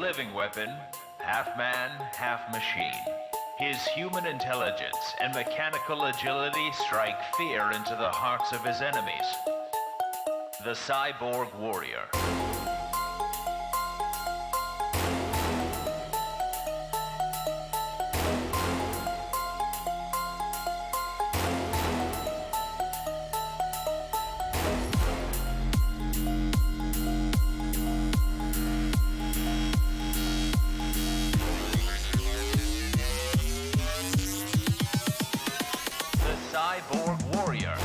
living weapon, half man, half machine. His human intelligence and mechanical agility strike fear into the hearts of his enemies. The Cyborg Warrior. Cyborg Warrior.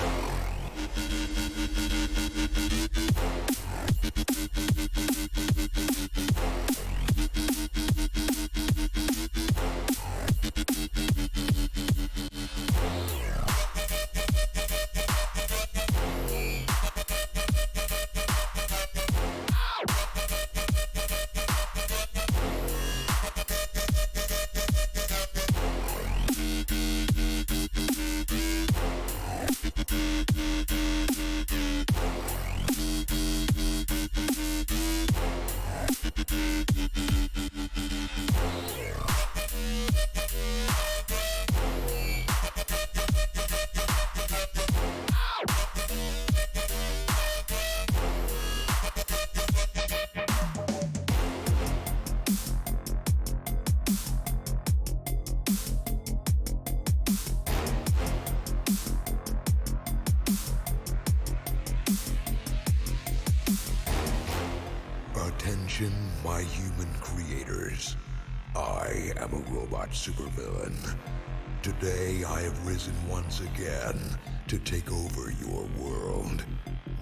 Attention, my human creators. I am a robot supervillain. Today I have risen once again to take over your world.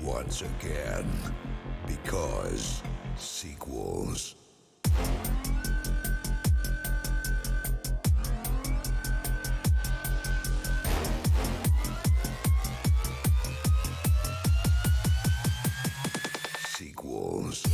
Once again. Because sequels. Sequels.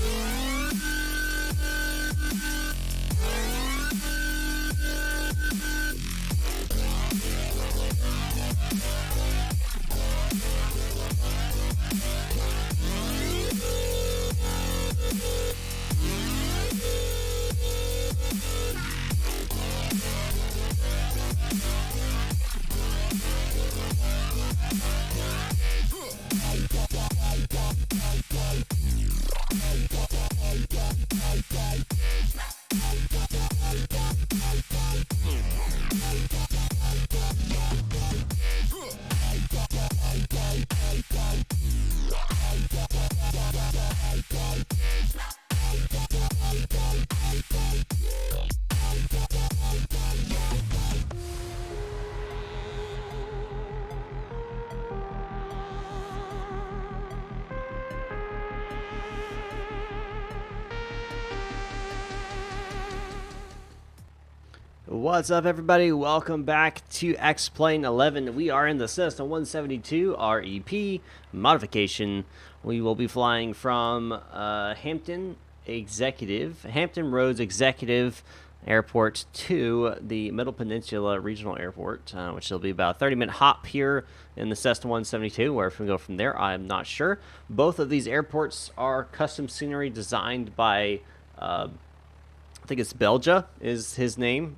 What's up, everybody? Welcome back to X-Plane 11. We are in the Cessna 172 REP modification. We will be flying from Hampton Roads Executive Airport to the Middle Peninsula Regional Airport, which will be about a 30-minute hop here in the Cessna 172. Where if we go from there, I'm not sure. Both of these airports are custom scenery designed by I think it's Belgia is his name.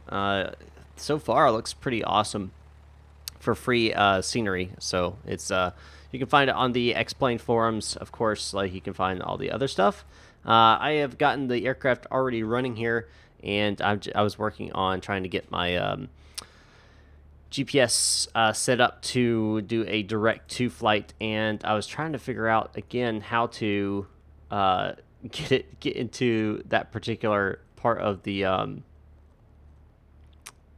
So far, it looks pretty awesome for free scenery. So it's you can find it on the X-Plane forums, of course, like you can find all the other stuff. I have gotten the aircraft already running here, and I was working on trying to get my GPS set up to do a direct to flight, and I was trying to figure out again how to get into that particular part of the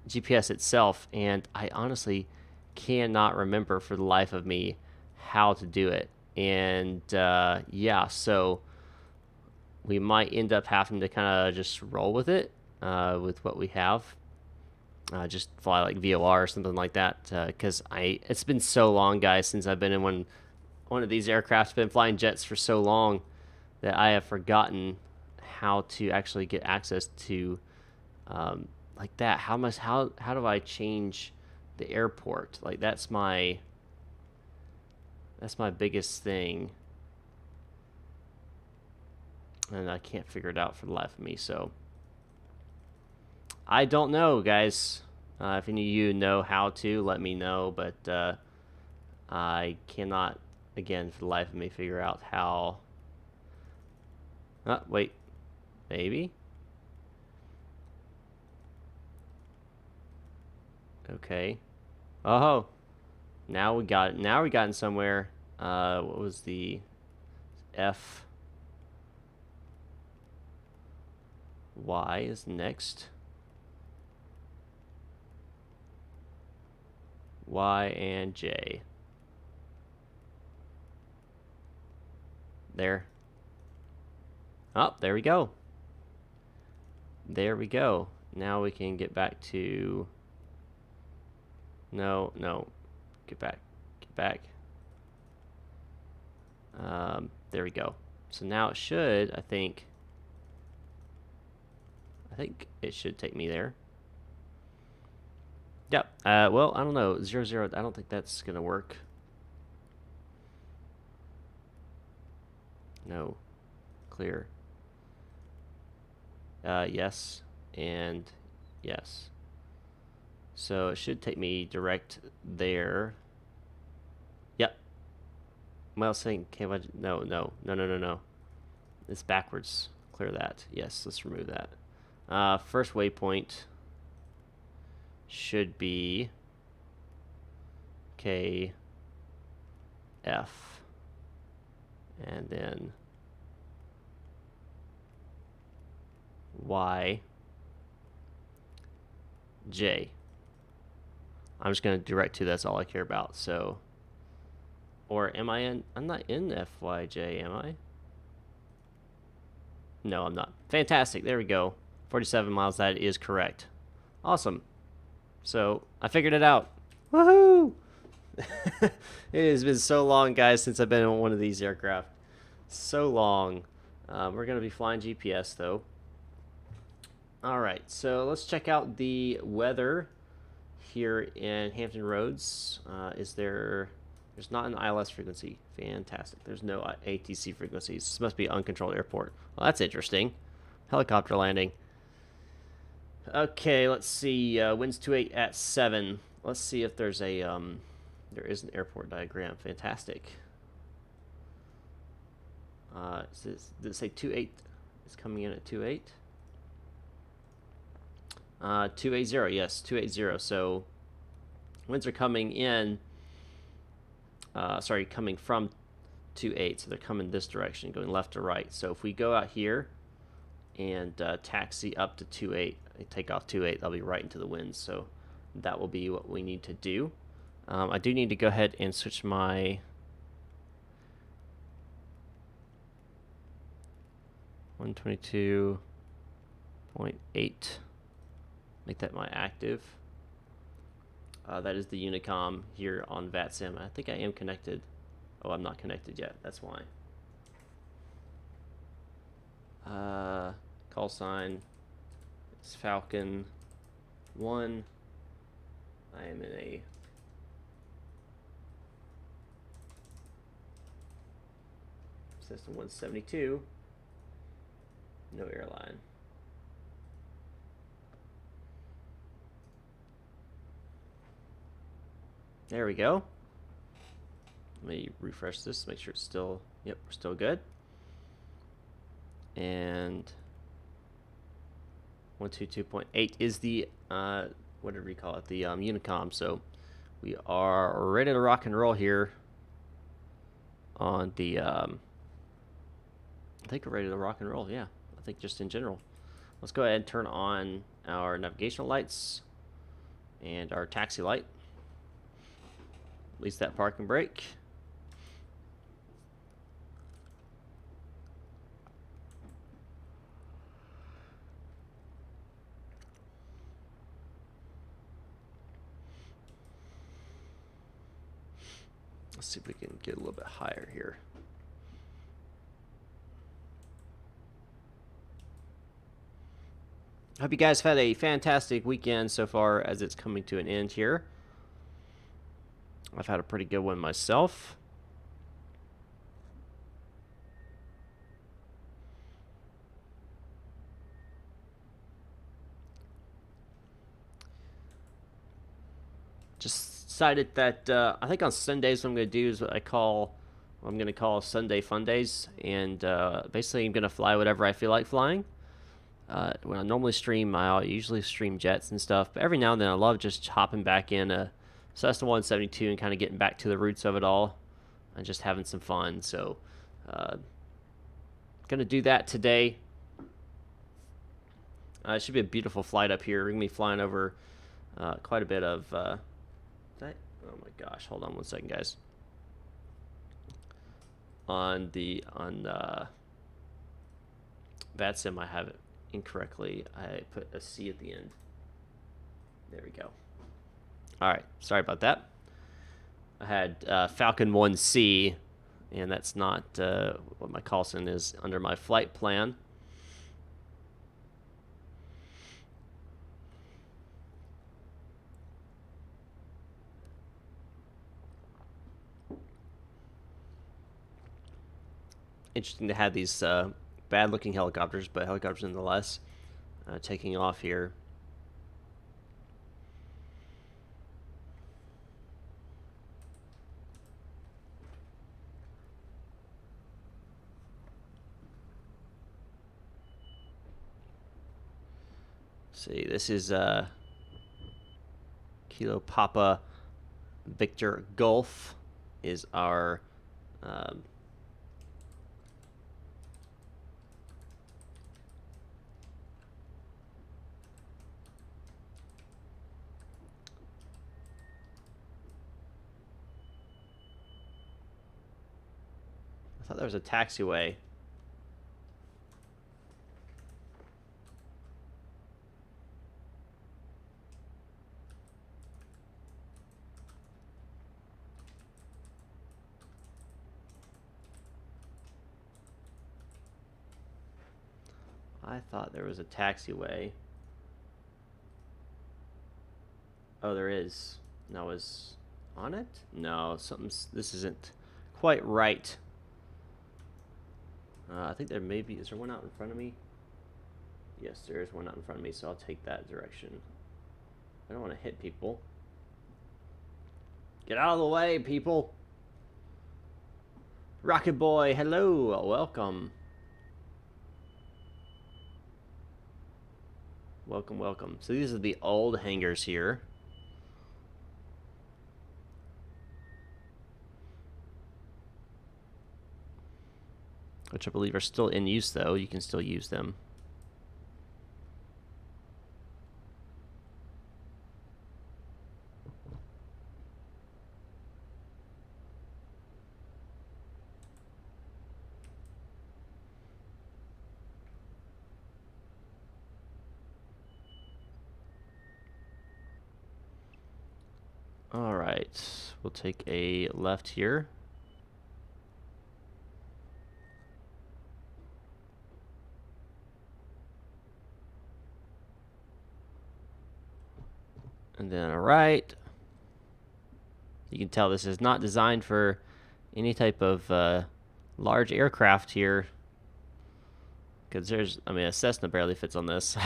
GPS itself, and I honestly cannot remember for the life of me how to do it. And yeah, so we might end up having to kind of just roll with it with what we have. Just fly like VOR or something like that, because it's been so long, guys, since I've been in one of these aircraft. Been flying jets for so long that I have forgotten how to actually get access to like that. How do I change the airport? Like that's my biggest thing, and I can't figure it out for the life of me. So I don't know, guys. If any of you know how to, let me know. But I cannot, again, for the life of me, figure out how. Wait. Maybe? Okay. Oh, now we got it. Now we gotten somewhere. What was the F? Y is next. Y and J. There. Oh, there we go. There we go. Now we can get back to... No, no. Get back. Get back. There we go. So now it should, I think it should take me there. Yep. Well, I don't know. 0, 0, I don't think that's going to work. No. Clear. Yes. And yes. So it should take me direct there. Yep. Well, saying, no, no, no, no, no, no. It's backwards. Clear that. Yes, let's remove that. First waypoint should be KF. And then Y. J. I'm just going to direct to, that's all I care about. So, or am I in? I'm not in FYJ, am I? No, I'm not. Fantastic. There we go. 47 miles. That is correct. Awesome. So, I figured it out. Woohoo! It has been so long, guys, since I've been on one of these aircraft. So long. We're going to be flying GPS, though. Alright, so let's check out the weather here in Hampton Roads. There's not an ILS frequency. Fantastic. There's no ATC frequencies. This must be an uncontrolled airport. Well, that's interesting. Helicopter landing. Okay, let's see. Winds 28 at 7. Let's see if there's a there is an airport diagram. Fantastic. Does it say 28? It's coming in at 28. 280, yes, 280. So winds are coming in, coming from 28, so they're coming this direction, going left to right. So if we go out here and taxi up to 28, take off 28, that'll be right into the winds. So that will be what we need to do. I do need to go ahead and switch my 122.8. Make that my active. That is the Unicom here on VATSIM. I think I am connected. Oh, I'm not connected yet. That's why. Call sign is Falcon 1. I am in a Cessna 172. No airline. There we go. Let me refresh this, make sure it's still, yep, we're still good. And 122.8 is the, whatever you call it, the Unicom. So we are ready to rock and roll here on the, I think we're ready to rock and roll, yeah. I think just in general. Let's go ahead and turn on our navigational lights and our taxi light. Release that parking brake. Let's see if we can get a little bit higher here. Hope you guys have had a fantastic weekend so far as it's coming to an end here. I've had a pretty good one myself. decided that I think on Sundays what I'm going to do is what I'm going to call Sunday Fundays, and basically I'm going to fly whatever I feel like flying. When I normally stream, I usually stream jets and stuff, but every now and then I love just hopping back in a Cessna 172 and kind of getting back to the roots of it all and just having some fun. So, gonna do that today. It should be a beautiful flight up here. We're gonna be flying over quite a bit of. Oh my gosh! Hold on one second, guys. On VATSIM, I have it incorrectly. I put a C at the end. There we go. All right, sorry about that. I had Falcon 1C, and that's not what my call sign is under my flight plan. Interesting to have these bad-looking helicopters, but helicopters nonetheless, taking off here. See, this is Kilo Papa Victor Golf is our I thought there was a taxiway. I thought there was a taxiway. Oh, there is. No, was on it? No, this isn't quite right. I think there may be. Is there one out in front of me? Yes, there is one out in front of me, so I'll take that direction. I don't want to hit people. Get out of the way, people. Rocket Boy, hello, welcome. Welcome, welcome. So these are the old hangars here. Which I believe are still in use, though. You can still use them. All right, we'll take a left here. And then a right. You can tell this is not designed for any type of large aircraft here. Because a Cessna barely fits on this.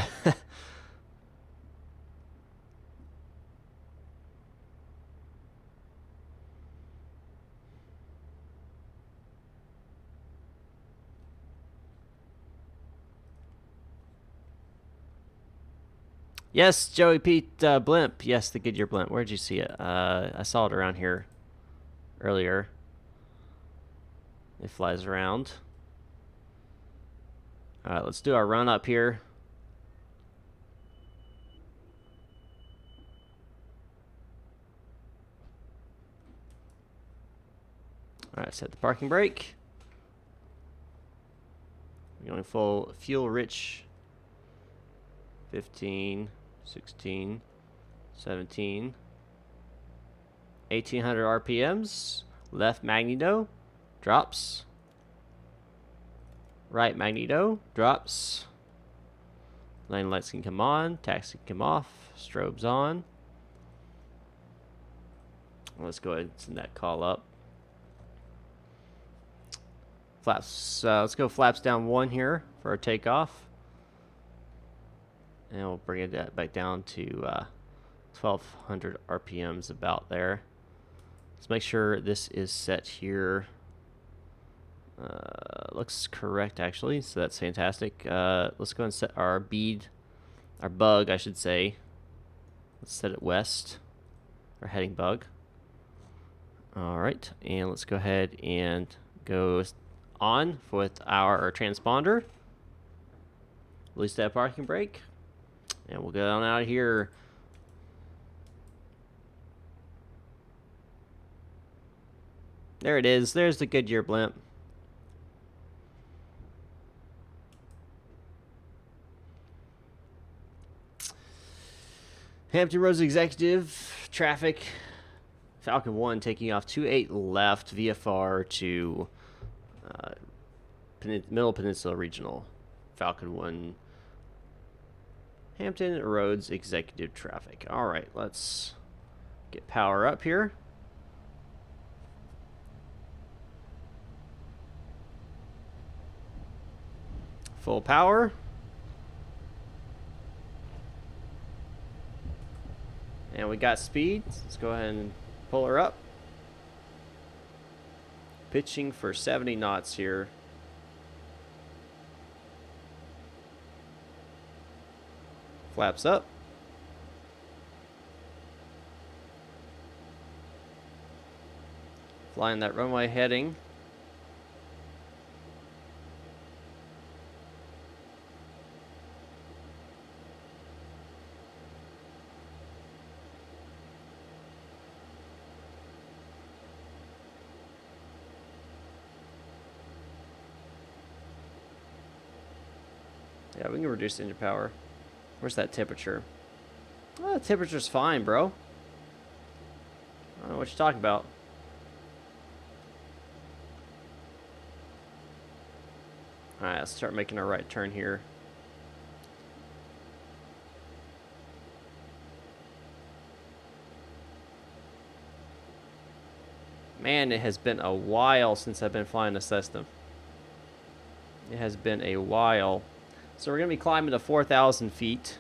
Yes, Joey Pete blimp. Yes, the Goodyear blimp. Where'd you see it? I saw it around here earlier. It flies around. All right, let's do our run up here. All right, set the parking brake. We're going full fuel rich. 15, 16, 17, 1800 RPMs. Left magneto, drops. Right magneto, drops. Lane lights can come on, taxi can come off, strobes on. Let's go ahead and send that call up. Flaps, let's go flaps down 1 here for our takeoff. And we'll bring it back down to 1200 RPMs about there. Let's make sure this is set here. Looks correct actually, so that's fantastic. Let's go and set our bead, our bug I should say. Let's set it west, our heading bug. Alright, and let's go ahead and go on with our transponder. Release that parking brake. And we'll get on out of here. There it is. There's the Goodyear blimp. Hampton Roads Executive, traffic, Falcon 1 taking off 28 left, VFR to Middle Peninsula Regional, Falcon 1, Hampton Roads Executive traffic. Alright, let's get power up here. Full power. And we got speed. Let's go ahead and pull her up. Pitching for 70 knots here. Flaps up. Flying that runway heading. Yeah, we can reduce engine power. Where's that temperature? Oh, the temperature's fine, bro. I don't know what you're talking about. Alright, let's start making our right turn here. Man, it has been a while since I've been flying a Cessna. It has been a while. So we're going to be climbing to 4,000 feet.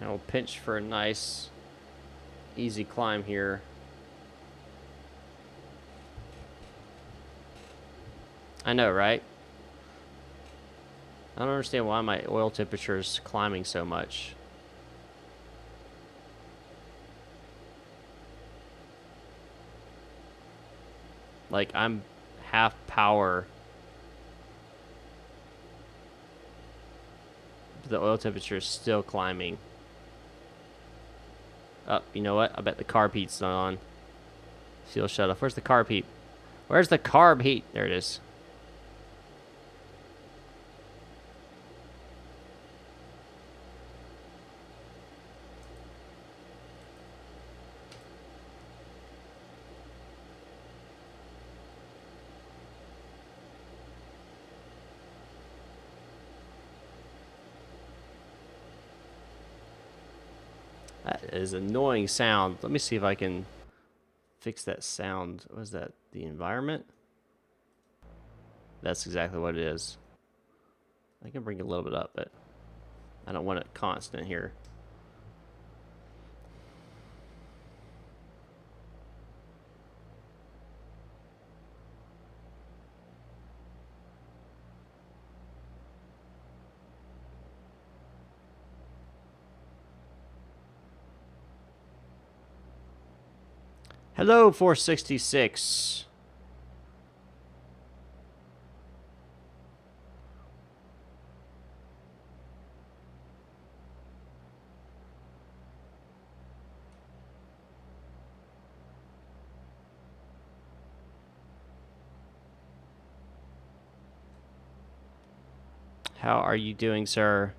And we'll pinch for a nice, easy climb here. I know, right? I don't understand why my oil temperature is climbing so much. Like, I'm half power. The oil temperature is still climbing. Oh, you know what? I bet the carb heat's not on. Seal shut off. Where's the carb heat? Where's the carb heat? There it is. That is an annoying sound. Let me see if I can fix that sound. Was that the environment? That's exactly what it is. I can bring it a little bit up, but I don't want it constant here. Hello, 466. How are you doing, sir?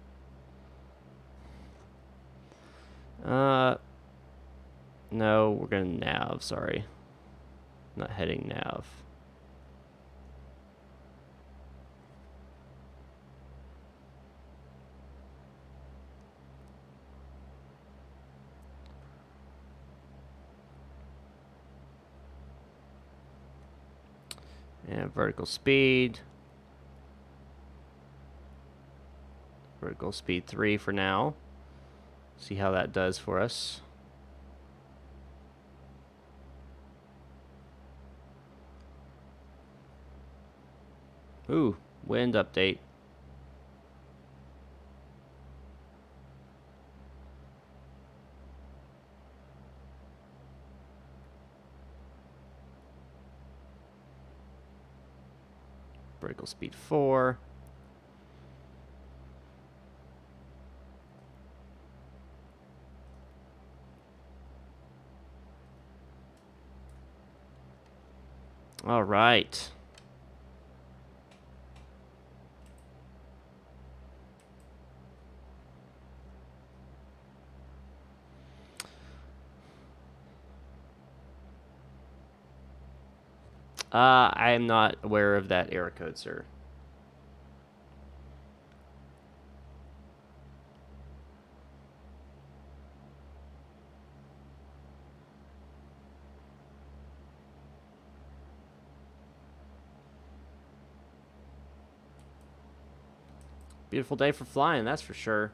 No, we're gonna nav, sorry. Not heading nav. And vertical speed. Vertical speed 3 for now. See how that does for us. Ooh, wind update. Vertical speed 4. All right. I am not aware of that error code, sir. Beautiful day for flying, that's for sure.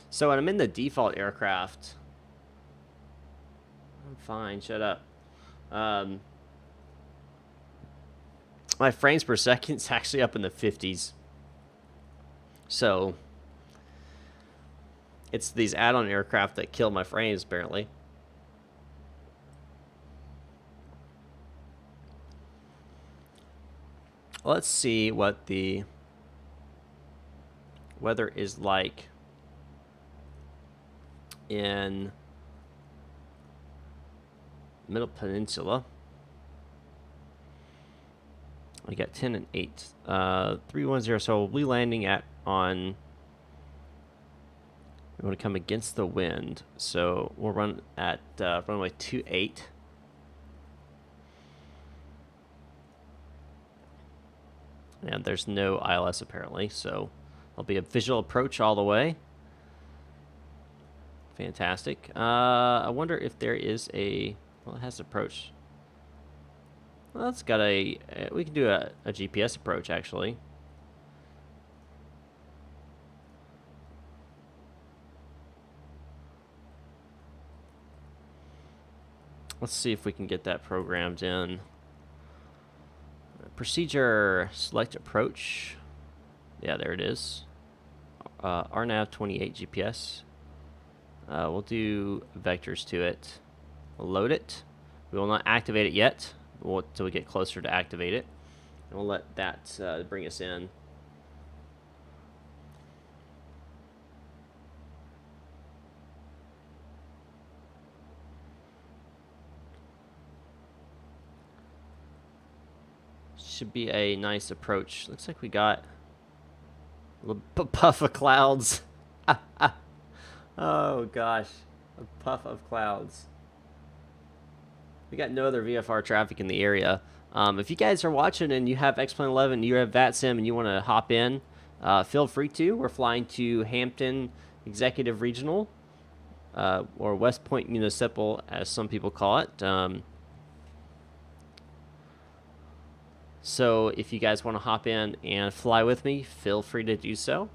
So when I'm in the default aircraft, I'm fine, shut up. My frames per second is actually up in the 50s. So it's these add-on aircraft that kill my frames, apparently. Let's see what the weather is like in Middle Peninsula. I got 10 and 8. 310, so we'll be landing at on... We want to come against the wind, so we'll run at runway 28. And there's no ILS apparently, so it'll be a visual approach all the way. Fantastic. I wonder if there is a... Well, it has approach. Well, it's got a... We can do a GPS approach, actually. Let's see if we can get that programmed in. Procedure, select approach. Yeah, there it is. RNAV 28 GPS. We'll do vectors to it. We'll load it. We will not activate it yet. We'll wait till we get closer to activate it. And we'll let that bring us in. Should be a nice approach. Looks like we got a little puff of clouds. Oh gosh, a puff of clouds. We got no other VFR traffic in the area. If you guys are watching and you have X-Plane 11, you have VATSIM, and you want to hop in, feel free to. We're flying to Hampton Executive Regional, or West Point Municipal, as some people call it. So if you guys want to hop in and fly with me, feel free to do so.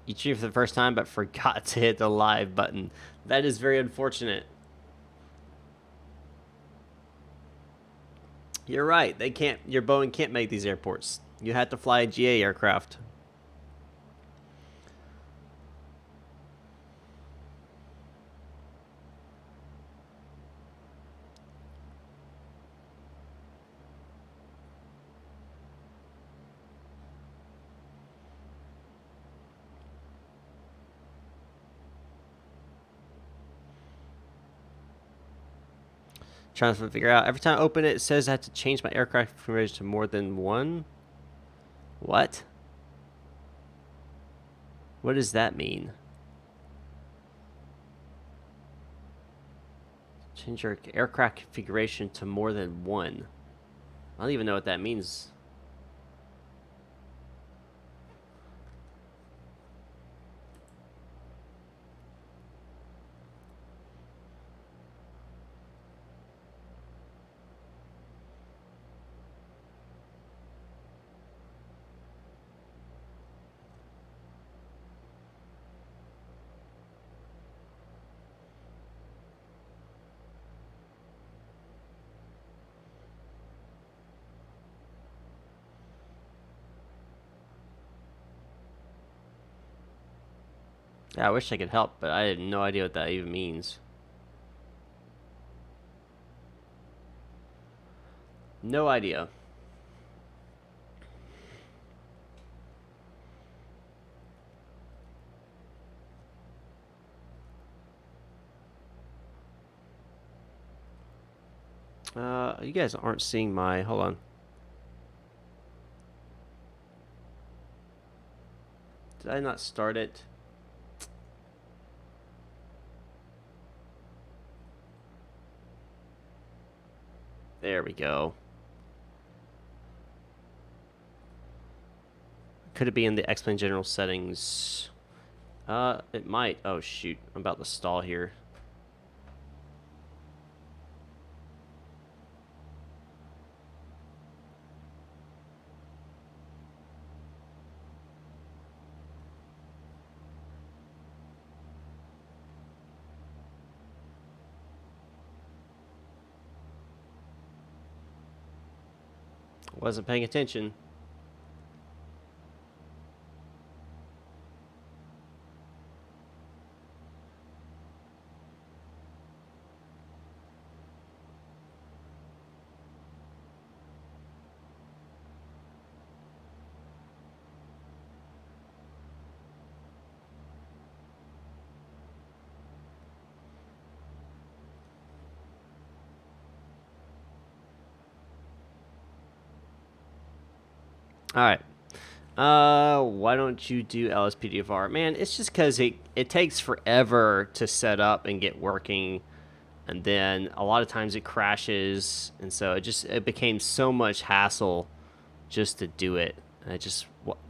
You tuned for the first time but forgot to hit the live button. That is very unfortunate. You're right. They can't. Your Boeing can't make these airports. You have to fly a GA aircraft. Trying to figure out. Every time I open it, it says I have to change my aircraft configuration to more than one. What? What does that mean? Change your aircraft configuration to more than one. I don't even know what that means. Yeah, I wish I could help, but I had no idea what that even means. No idea. You guys aren't seeing my... Hold on. Did I not start it? There we go. Could it be in the X-Plane General settings? It might. Oh, shoot. I'm about to stall here. Wasn't paying attention. All right. Why don't you do LSPDFR? Man, it's just because it takes forever to set up and get working, and then a lot of times it crashes, and so it became so much hassle just to do it. And it's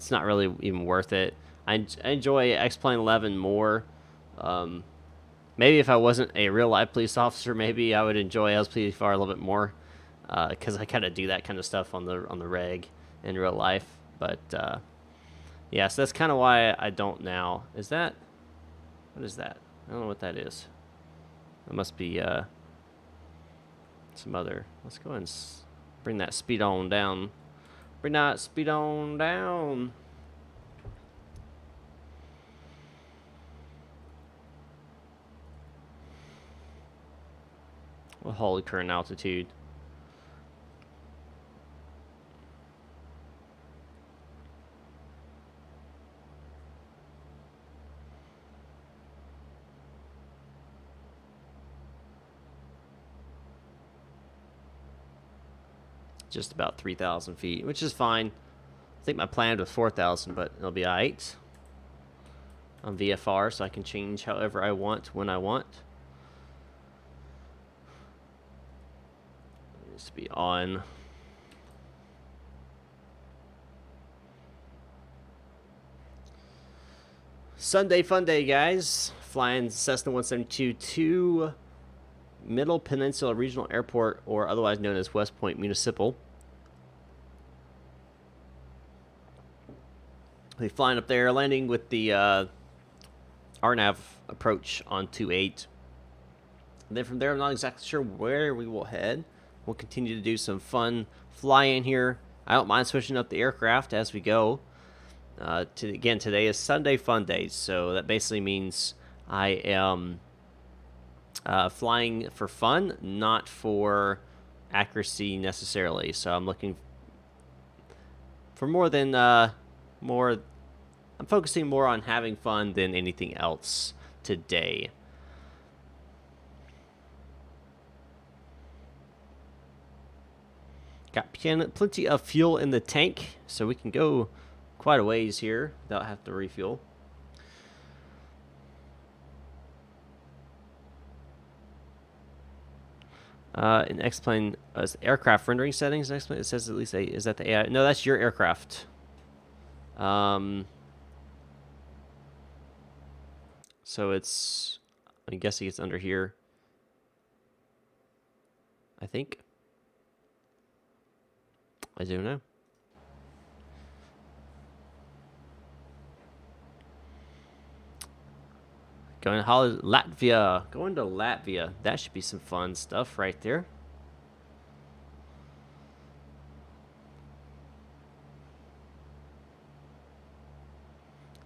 not really even worth it. I enjoy X-Plane 11 more. Maybe if I wasn't a real life police officer, maybe I would enjoy LSPDFR a little bit more, because I kind of do that kind of stuff on the reg in real life. But yeah, so that's kind of why I don't now. What is that? I don't know what that is. That must be some other. Let's go ahead and bring that speed on down. Bring that speed on down. We'll hold current altitude. Just about 3,000 feet, which is fine. I think my plan was 4,000, but it'll be alright. On VFR, so I can change however I want, when I want. It needs to be on. Sunday fun day, guys. Flying Cessna 172 to Middle Peninsula Regional Airport, or otherwise known as West Point Municipal. We're flying up there, landing with the RNAV approach on 28. And then from there, I'm not exactly sure where we will head. We'll continue to do some fun flying here. I don't mind switching up the aircraft as we go. Again, today is Sunday Fun Day, so that basically means I am flying for fun, not for accuracy necessarily. So I'm looking for more than more. I'm focusing more on having fun than anything else today. Got plenty of fuel in the tank, so we can go quite a ways here without having to refuel. In X-Plane, aircraft rendering settings. X-Plane, it says at least is that the AI? No, that's your aircraft. So it's, I'm guessing it's under here. I think. I don't know. Going to Latvia. Going to Latvia. That should be some fun stuff right there.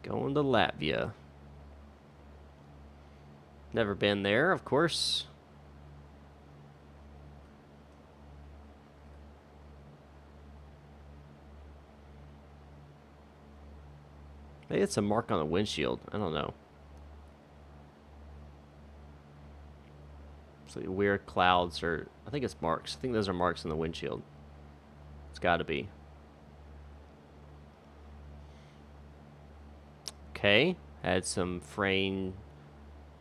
Going to Latvia. Never been there, of course. Maybe it's a mark on the windshield. I don't know. It's like weird clouds, or I think it's marks. I think those are marks on the windshield. It's got to be. Okay, had some frame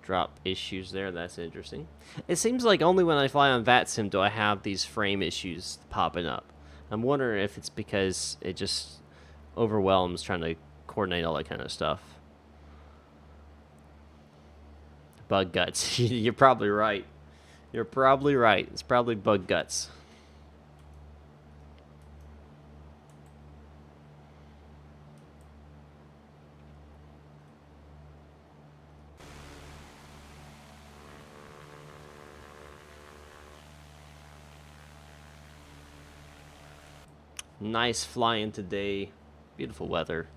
drop issues there. That's interesting. It seems like only when I fly on VATSIM do I have these frame issues popping up. I'm wondering if it's because it just overwhelms trying to coordinate all that kind of stuff. Bug guts. You're probably right. You're probably right. It's probably bug guts. Nice flying today. Beautiful weather.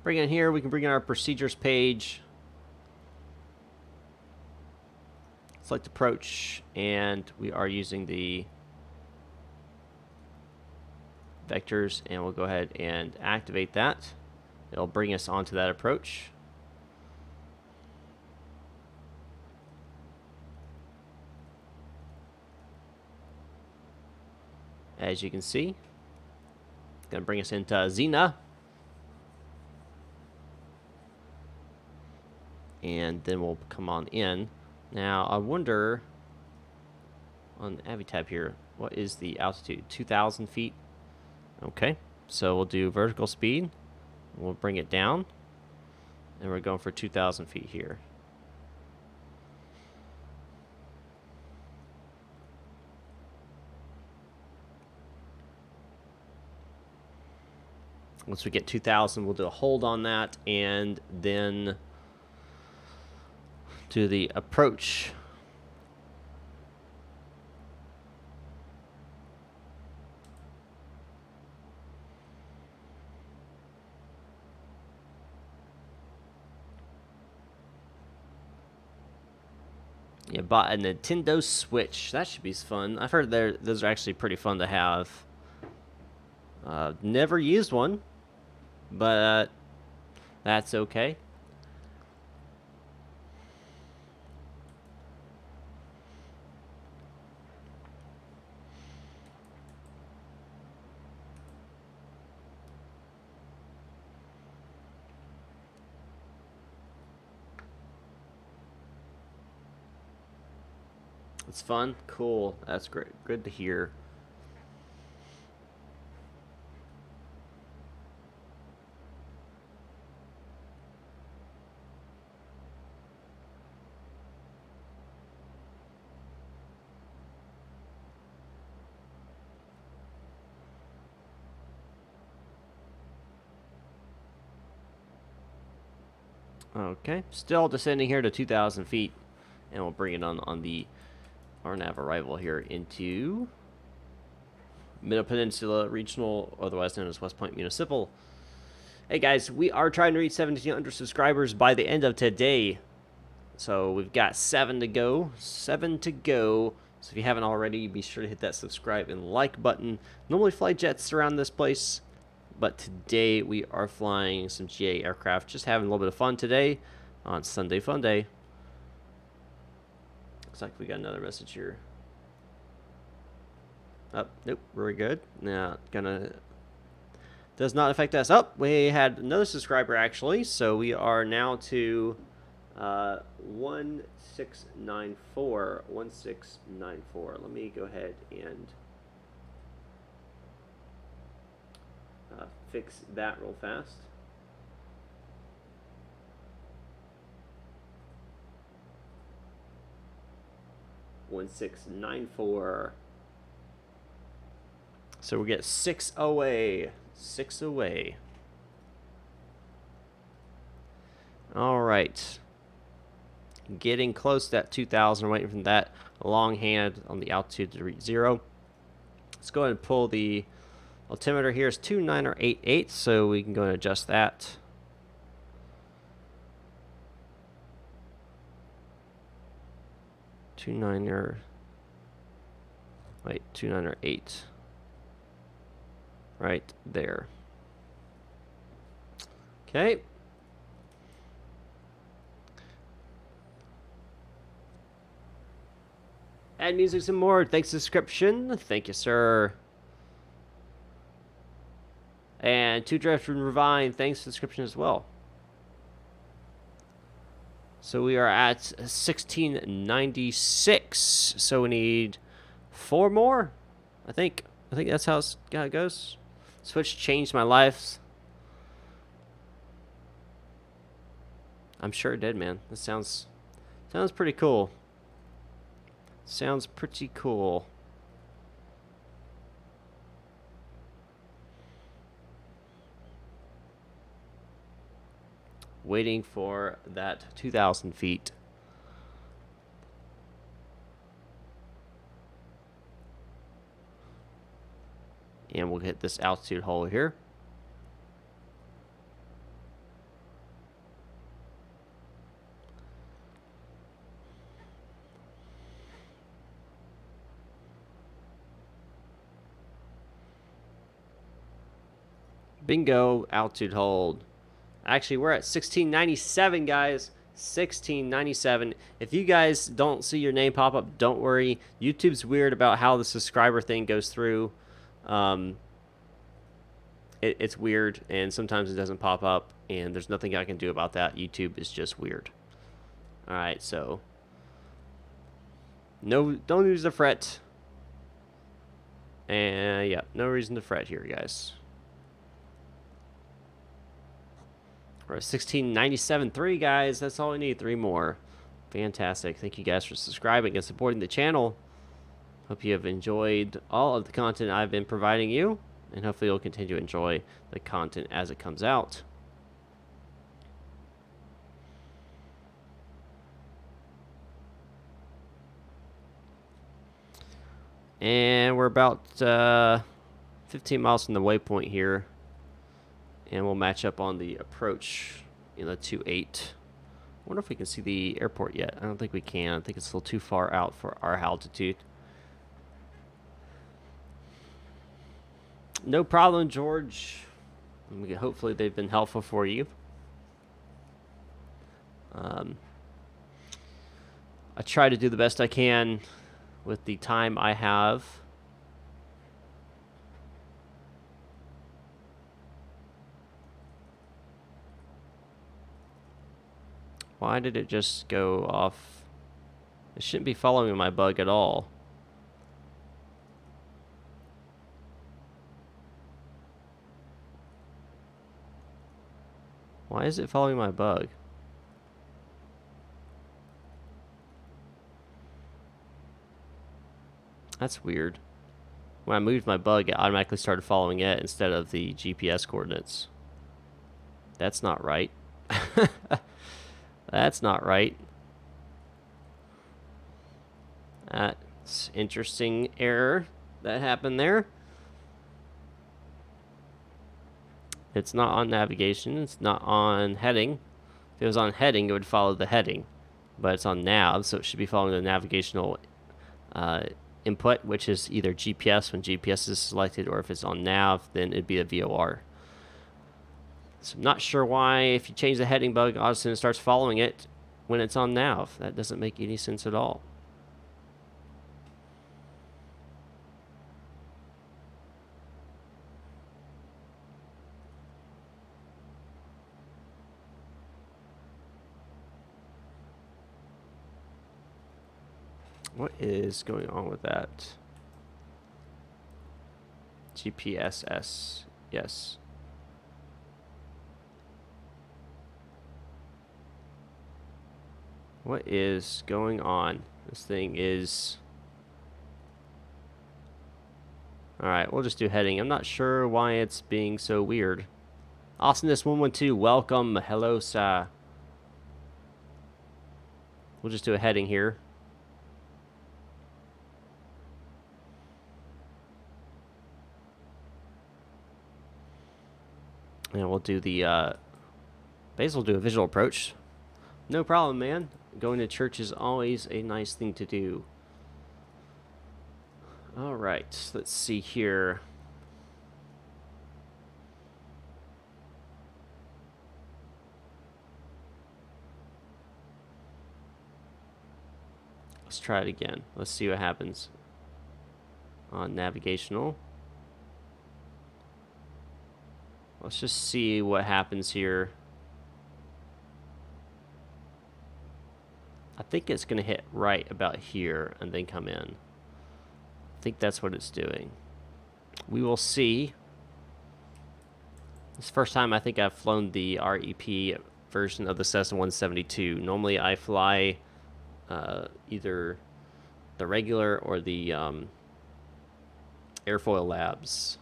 Bring in here, we can bring in our procedures page. Select approach, and we are using the vectors, and we'll go ahead and activate that. It'll bring us onto that approach. As you can see, it's going to bring us into Xena. And then we'll come on in. Now, I wonder, on the Avi tab here, what is the altitude? 2,000 feet? Okay, so we'll do vertical speed. We'll bring it down. And we're going for 2,000 feet here. Once we get 2,000, we'll do a hold on that, and then to the approach. Yeah, bought a Nintendo Switch. That should be fun. I've heard those are actually pretty fun to have. Never used one, but that's okay. It's fun? Cool. That's great. Good to hear. Okay. Still descending here to 2,000 feet. And we'll bring it on the RNAV arrival here into Middle Peninsula Regional, otherwise known as West Point Municipal. Hey guys, we are trying to reach 1,700 subscribers by the end of today. So we've got 7 to go. 7 to go. So if you haven't already, be sure to hit that subscribe and like button. Normally fly jets around this place. But today we are flying some GA aircraft, just having a little bit of fun today on Sunday Funday. Looks like we got another message here. Oh, nope, we're good. Now, does not affect us. Oh, we had another subscriber actually, so we are now to 1694. 1694. Let me go ahead and fix that real fast. One 1694. So we get 6 away. 6 away. All right. Getting close to that 2,000. Waiting for that long hand on the altitude to reach 0. Let's go ahead and pull the altimeter here. Is 2988, so we can go and adjust that. Two niner. Wait, 2908. Right there. Okay. Add music some more. Thanks, subscription. Thank you, sir. And Two Drift from Revine. Thanks, subscription as well. So we are at 1696. So we need 4 more. I think that's how it goes. Switch changed my life. I'm sure it did, man. This sounds pretty cool. Sounds pretty cool. Waiting for that 2,000 feet. And we'll hit this altitude hole here. Bingo, altitude hold. Actually, we're at 1697, guys. 1697. If you guys don't see your name pop up, don't worry. YouTube's weird about how the subscriber thing goes through. It's weird, and sometimes it doesn't pop up, and there's nothing I can do about that. YouTube is just weird. All right, so don't use the fret. And yeah, no reason to fret here, guys. We're at 1697.3, guys. That's all we need. 3 more. Fantastic. Thank you guys for subscribing and supporting the channel. Hope you have enjoyed all of the content I've been providing you, and hopefully you'll continue to enjoy the content as it comes out. And we're about 15 miles from the waypoint here. And we'll match up on the approach in the 28. I wonder if we can see the airport yet. I don't think we can. I think it's a little too far out for our altitude. No problem, George. Hopefully they've been helpful for you. I try to do the best I can with the time I have. Why did it just go off? It shouldn't be following my bug at all. Why is it following my bug? That's weird. When I moved my bug, it automatically started following it instead of the GPS coordinates. That's not right. That's not right. That's interesting error that happened there. It's not on navigation. It's not on heading. If it was on heading, it would follow the heading. But it's on nav, so it should be following the navigational input, which is either GPS when GPS is selected, or if it's on nav, then it'd be a VOR. So I'm not sure why, if you change the heading bug, all of a sudden it starts following it when it's on nav. That doesn't make any sense at all. What is going on with that? GPSS. Yes. What is going on? This thing is... Alright, we'll just do heading. I'm not sure why it's being so weird. Awesomeness112, welcome. Hello, sir. We'll just do a heading here. And we'll do the, Basil will do a visual approach. No problem, man. Going to church is always a nice thing to do. Alright, let's see here. Let's try it again. Let's see what happens. On navigational. Let's just see what happens here. I think it's going to hit right about here and then come in. I think that's what it's doing. We will see. This is the first time I think I've flown the REP version of the Cessna 172. Normally I fly either the regular or the Airfoil Labs.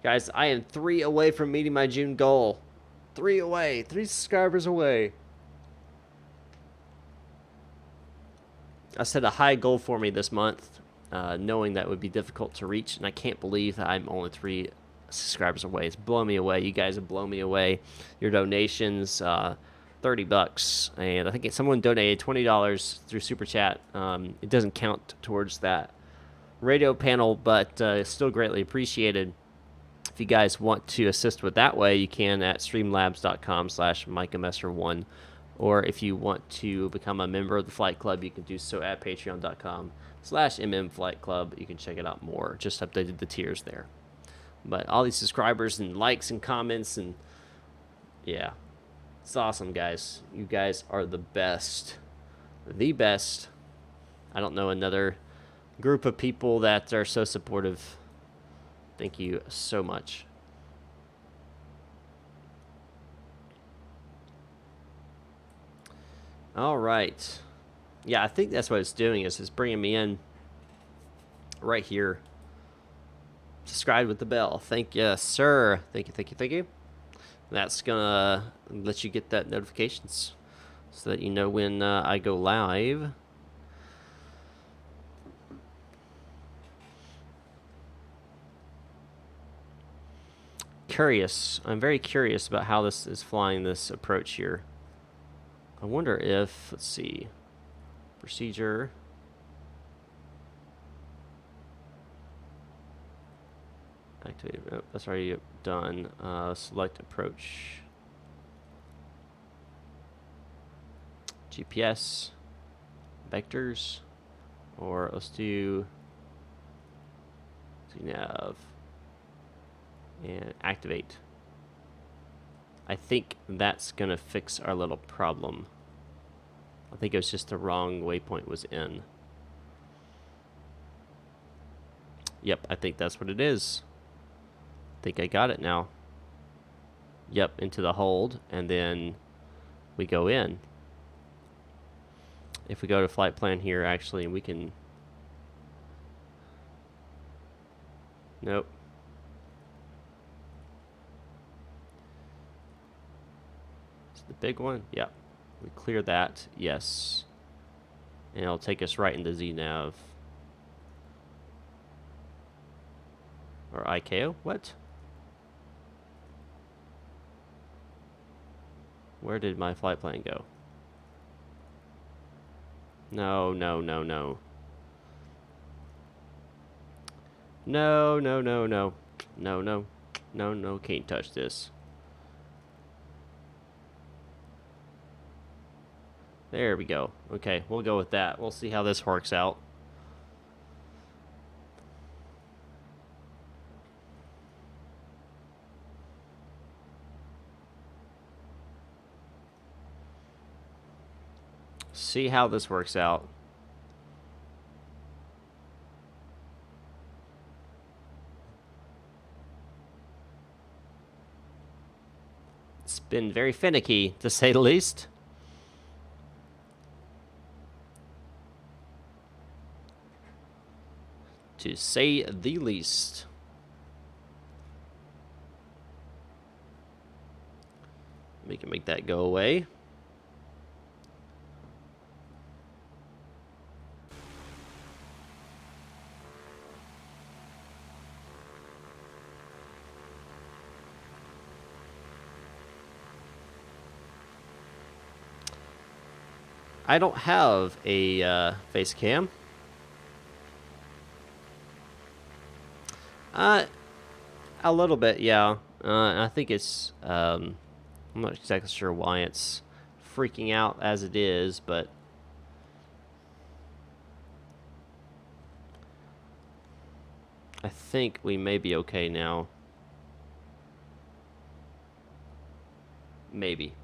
Guys, I am 3 away from meeting my June goal. 3 away. 3 subscribers away. I set a high goal for me this month, knowing that would be difficult to reach, and I can't believe that I'm only 3 subscribers away. It's blowing me away. You guys have blown me away. Your donations, $30, and I think someone donated $20 through Super Chat. It doesn't count towards that radio panel, but it's still greatly appreciated. If you guys want to assist with that way, you can at streamlabs.com/MicahMesser1. Or if you want to become a member of the Flight Club, you can do so at patreon.com/MMFlightClub. You can check it out more. Just updated the tiers there. But all these subscribers and likes and comments, and yeah, it's awesome, guys. You guys are the best. The best. I don't know another group of people that are so supportive. Thank you so much. All right. Yeah, I think that's what it's doing, is it's bringing me in right here. Subscribe with the bell. Thank you, sir. Thank you, thank you, thank you. That's going to let you get that notifications so that you know when I go live. Curious. I'm very curious about how this is flying this approach here. I wonder if, let's see, procedure. Activate. Oh, that's already done. Select approach. GPS. Vectors. Or let's do nav. And activate. I think that's going to fix our little problem. I think it was just the wrong waypoint was in. Yep, I think that's what it is. I think I got it now. Yep, into the hold, and then we go in. If we go to flight plan here, actually, we can... Nope. The big one, yeah. We clear that, yes. And it'll take us right into ZNav. Or ICAO, what? Where did my flight plan go? No, no, no, no. No, no, no, no. No, no. No, no, can't touch this. There we go. Okay, we'll go with that. We'll see how this works out. See how this works out. It's been very finicky, to say the least. To say the least. We can make that go away. I don't have a face cam. A little bit, yeah. I think it's, I'm not exactly sure why it's freaking out as it is, but I think we may be okay now. Maybe.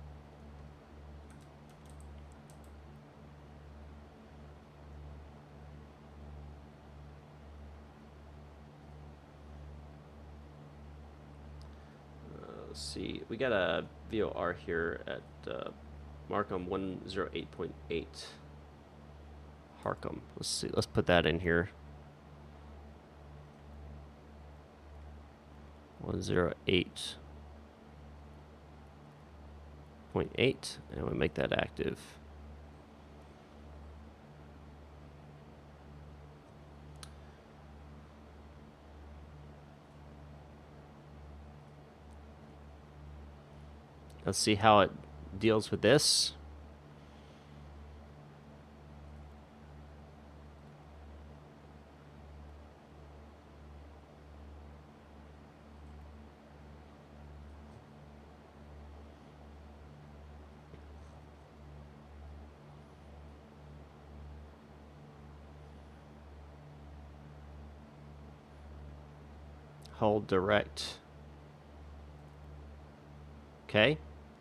Let's see. We got a VOR here at Markham 108.8. Harkham. Let's see. Let's put that in here. 108.8, and we make that active. Let's see how it deals with this. Hold direct. Okay.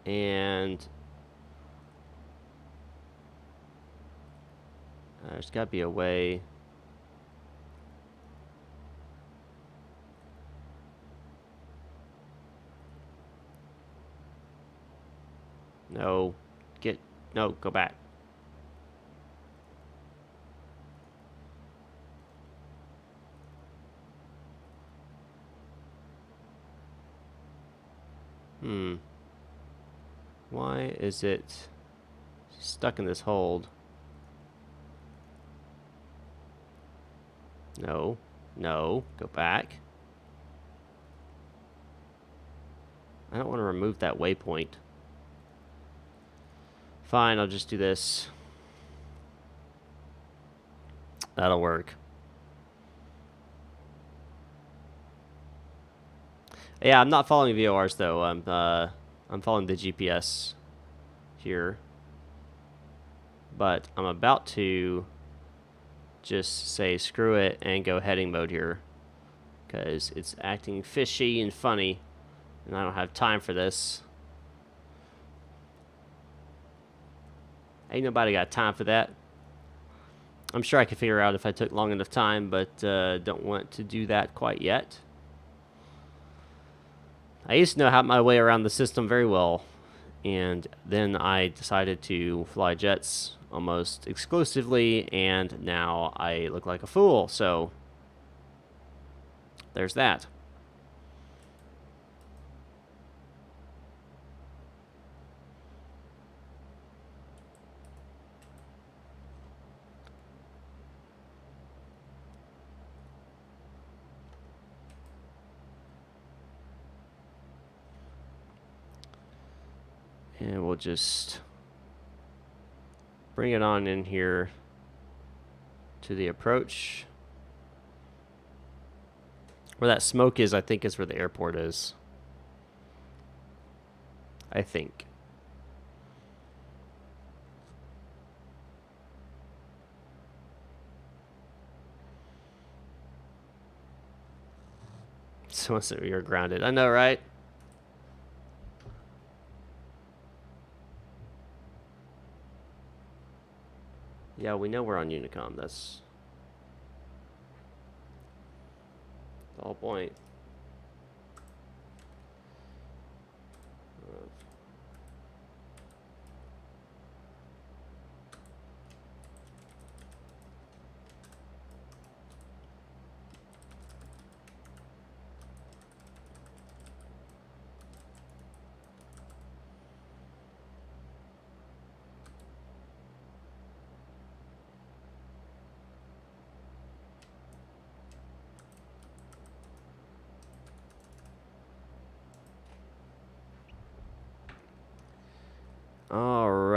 And there's got to be a way. No. No, go back. Why is it stuck in this hold? No. No. Go back. I don't want to remove that waypoint. Fine, I'll just do this. That'll work. Yeah, I'm not following VORs though. I'm following the GPS here. But I'm about to just say screw it and go heading mode here, because it's acting fishy and funny, and I don't have time for this. Ain't nobody got time for that. I'm sure I could figure out if I took long enough time, but don't want to do that quite yet. I used to know how my way around the system very well, and then I decided to fly jets almost exclusively, and now I look like a fool, so there's that. And we'll just bring it on in here to the approach. Where that smoke is, I think, is where the airport is. I think. So you're grounded. I know, right? Yeah, we know we're on Unicom. That's the whole point.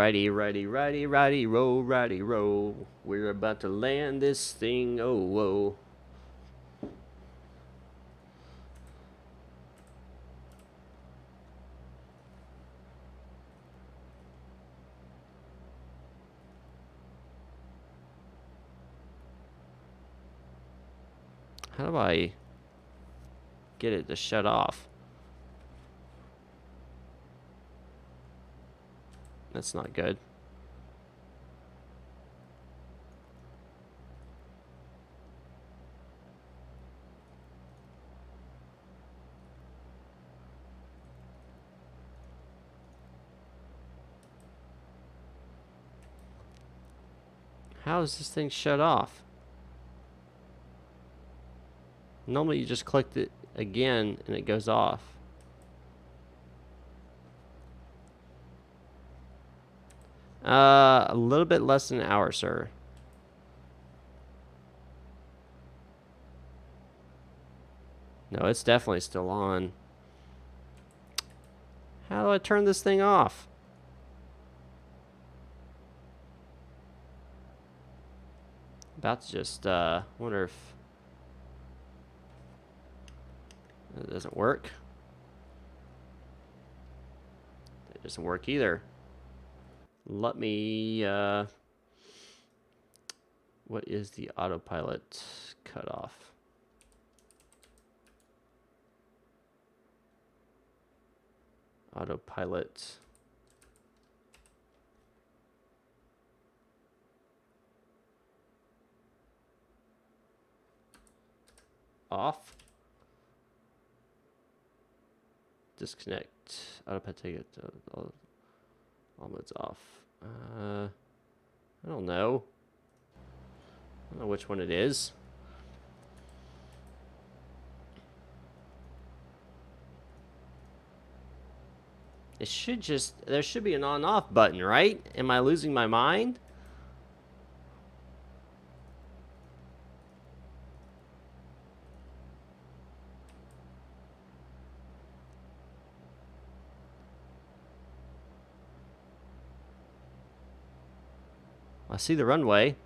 Righty, roll. We're about to land this thing. Oh, whoa. How do I get it to shut off? That's not good. How is this thing shut off? Normally you just clicked it again and it goes off. A little bit less than an hour, sir. No, it's definitely still on. How do I turn this thing off? About to just, wonder if it doesn't work. It doesn't work either. Let me, what is the autopilot cutoff? Autopilot. Off. Disconnect. Autopilot take it. All modes off. I don't know. I don't know which one it is. It should just, there should be an on-off button, right? Am I losing my mind? I see the runway.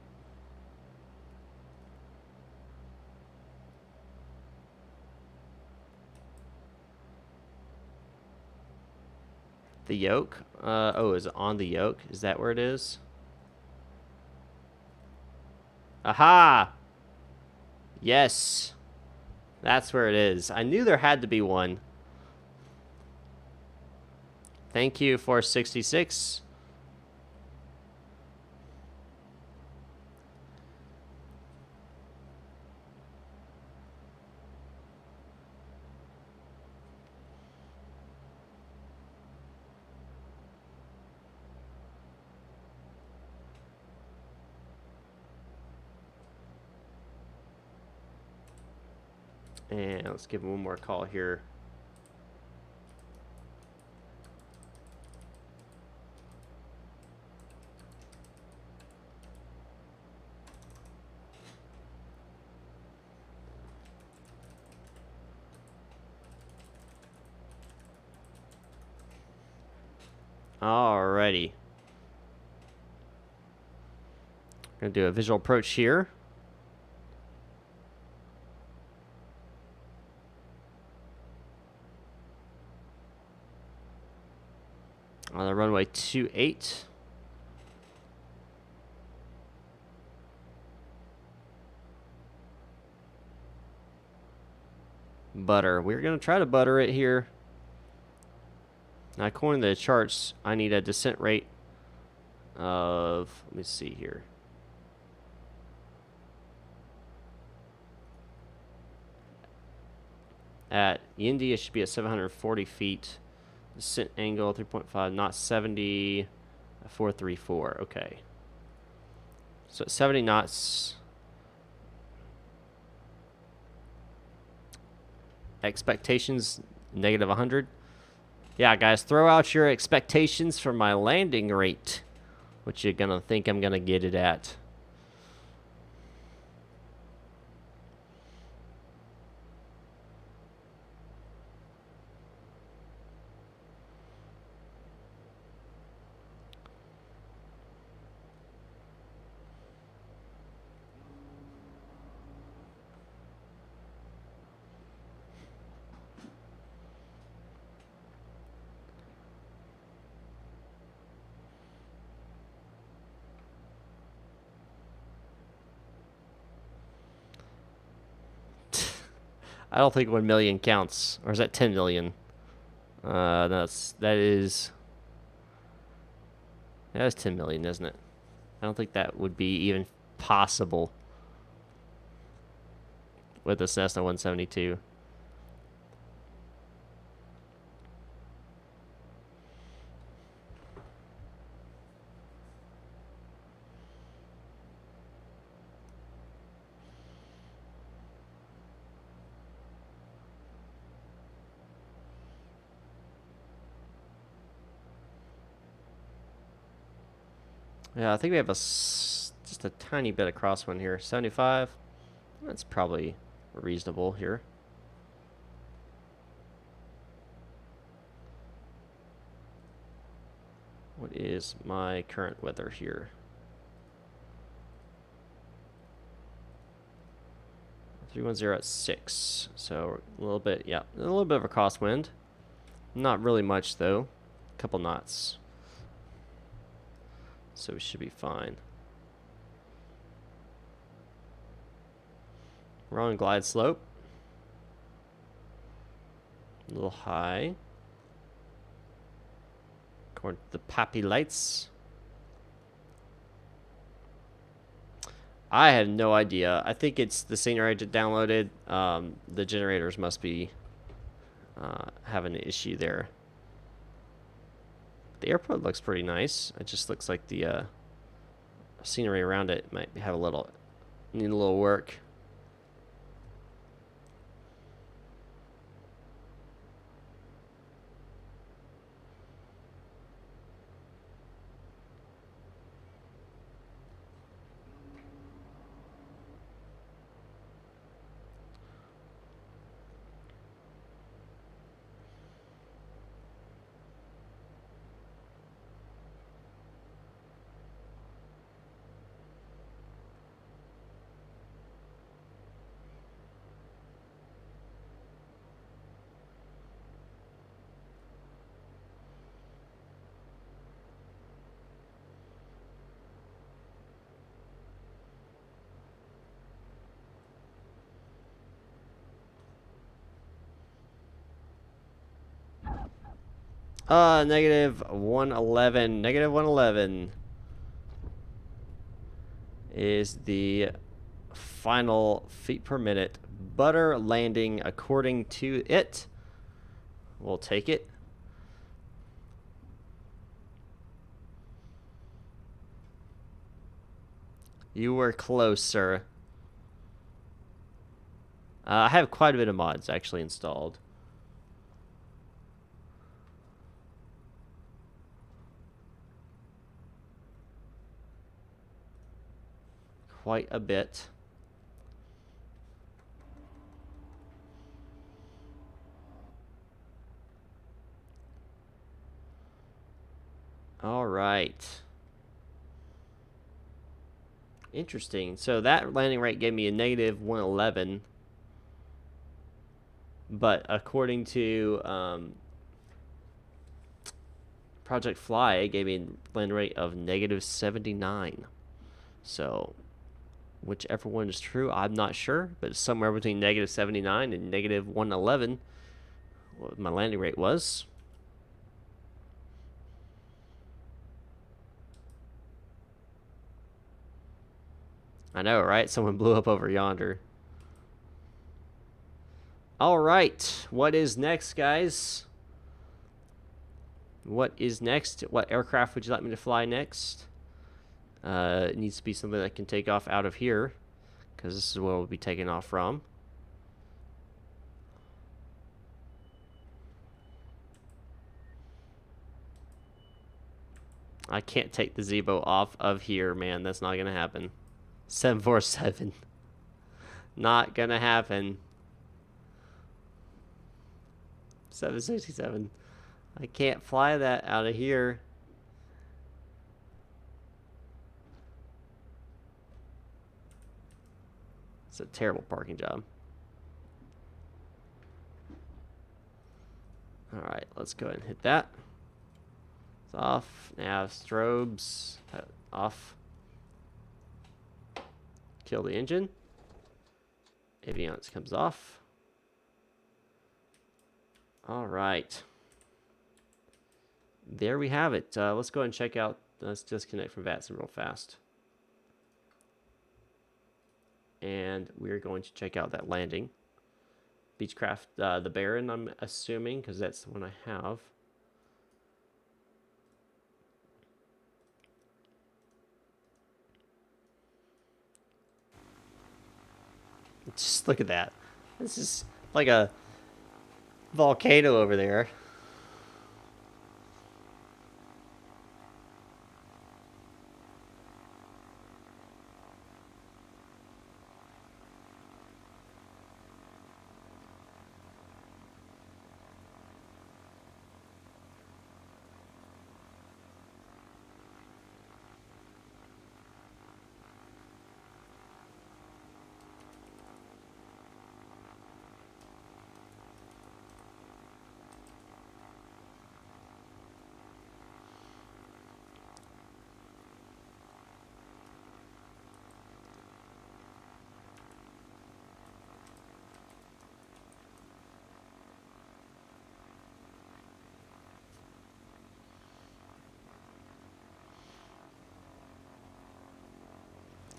The yoke? Oh, is it on the yoke? Is that where it is? Aha! Yes. That's where it is. I knew there had to be one. Thank you for 66. And let's give him one more call here. Alrighty. Gonna do a visual approach here. On the runway 28. Butter. We're going to try to butter it here. Now, according to the charts, I need a descent rate of, let me see here. At India, it should be at 740 feet. Descent angle 3.5, not 70, 434. Okay. So at 70 knots. Expectations negative 100. Yeah, guys, throw out your expectations for my landing rate. What you gonna think I'm gonna get it at? I don't think 1 million counts. Or is that 10 million? That is 10 million, isn't it? I don't think that would be even possible with the Cessna 172. Yeah, I think we have just a tiny bit of crosswind here. 75. That's probably reasonable here. What is my current weather here? 310 at 6. So a little bit, yeah, a little bit of a crosswind. Not really much though. A couple knots. So we should be fine. We're on glide slope. A little high. According to the Pappy lights. I have no idea. I think it's the scenery I just downloaded. The generators must be having an issue there. The airport looks pretty nice. It just looks like the scenery around it might have need a little work. Negative 111. Negative 111 is the final feet per minute. Butter landing according to it. We'll take it. You were close, sir. I have quite a bit of mods actually installed. Quite a bit. All right. Interesting. So that landing rate gave me a negative 111. But according to Project Fly gave me a landing rate of -79. So, whichever one is true, I'm not sure, but it's somewhere between -79 and -111. What my landing rate was. I know, right? Someone blew up over yonder. All right, what is next, guys? What is next? What aircraft would you like me to fly next? It needs to be something that can take off out of here, because this is where we'll be taking off from. I can't take the Zebo off of here, man. That's not going to happen. 747. Not going to happen. 767. I can't fly that out of here. It's a terrible parking job. Alright, let's go ahead and hit that. It's off. Nav strobes. Off. Kill the engine. Avionics comes off. Alright. There we have it. Let's go ahead and check out. Let's disconnect from VATSIM real fast. And we're going to check out that landing. Beechcraft, the Baron, I'm assuming, because that's the one I have. Just look at that. This is like a volcano over there.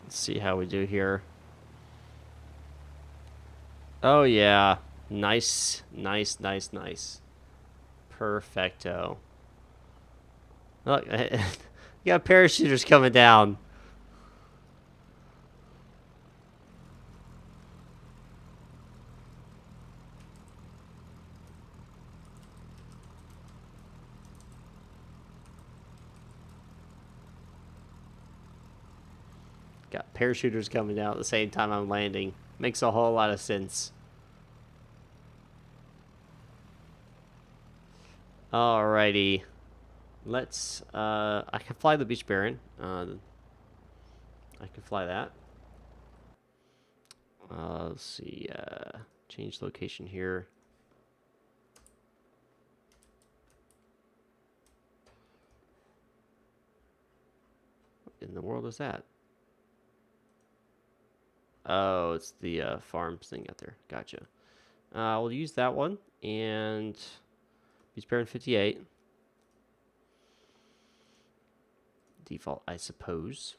Let's see how we do here. Oh, yeah. Nice, nice, nice, nice. Perfecto. Look, you got parachuters coming down. Got parachuters coming down at the same time I'm landing. Makes a whole lot of sense. Alrighty. Let's, I can fly the Beach Baron. I can fly that. Let's see, change location here. What in the world is that? Oh, it's the farms thing out there. Gotcha. We'll use that one. And Beach Baron 58. Default, I suppose.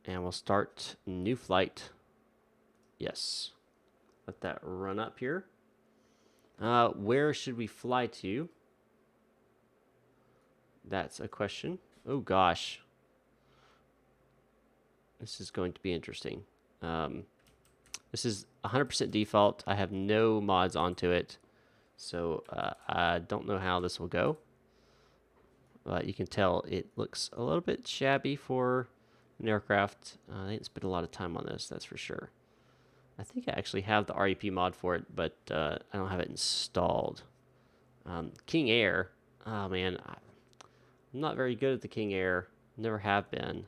And we'll start new flight. Yes. Let that run up here. Where should we fly to? That's a question. Oh, gosh. This is going to be interesting. This is 100% default. I have no mods onto it. So I don't know how this will go. But you can tell it looks a little bit shabby for an aircraft. I didn't spend a lot of time on this, that's for sure. I think I actually have the REP mod for it, but I don't have it installed. King Air. Oh, man. I'm not very good at the King Air. Never have been.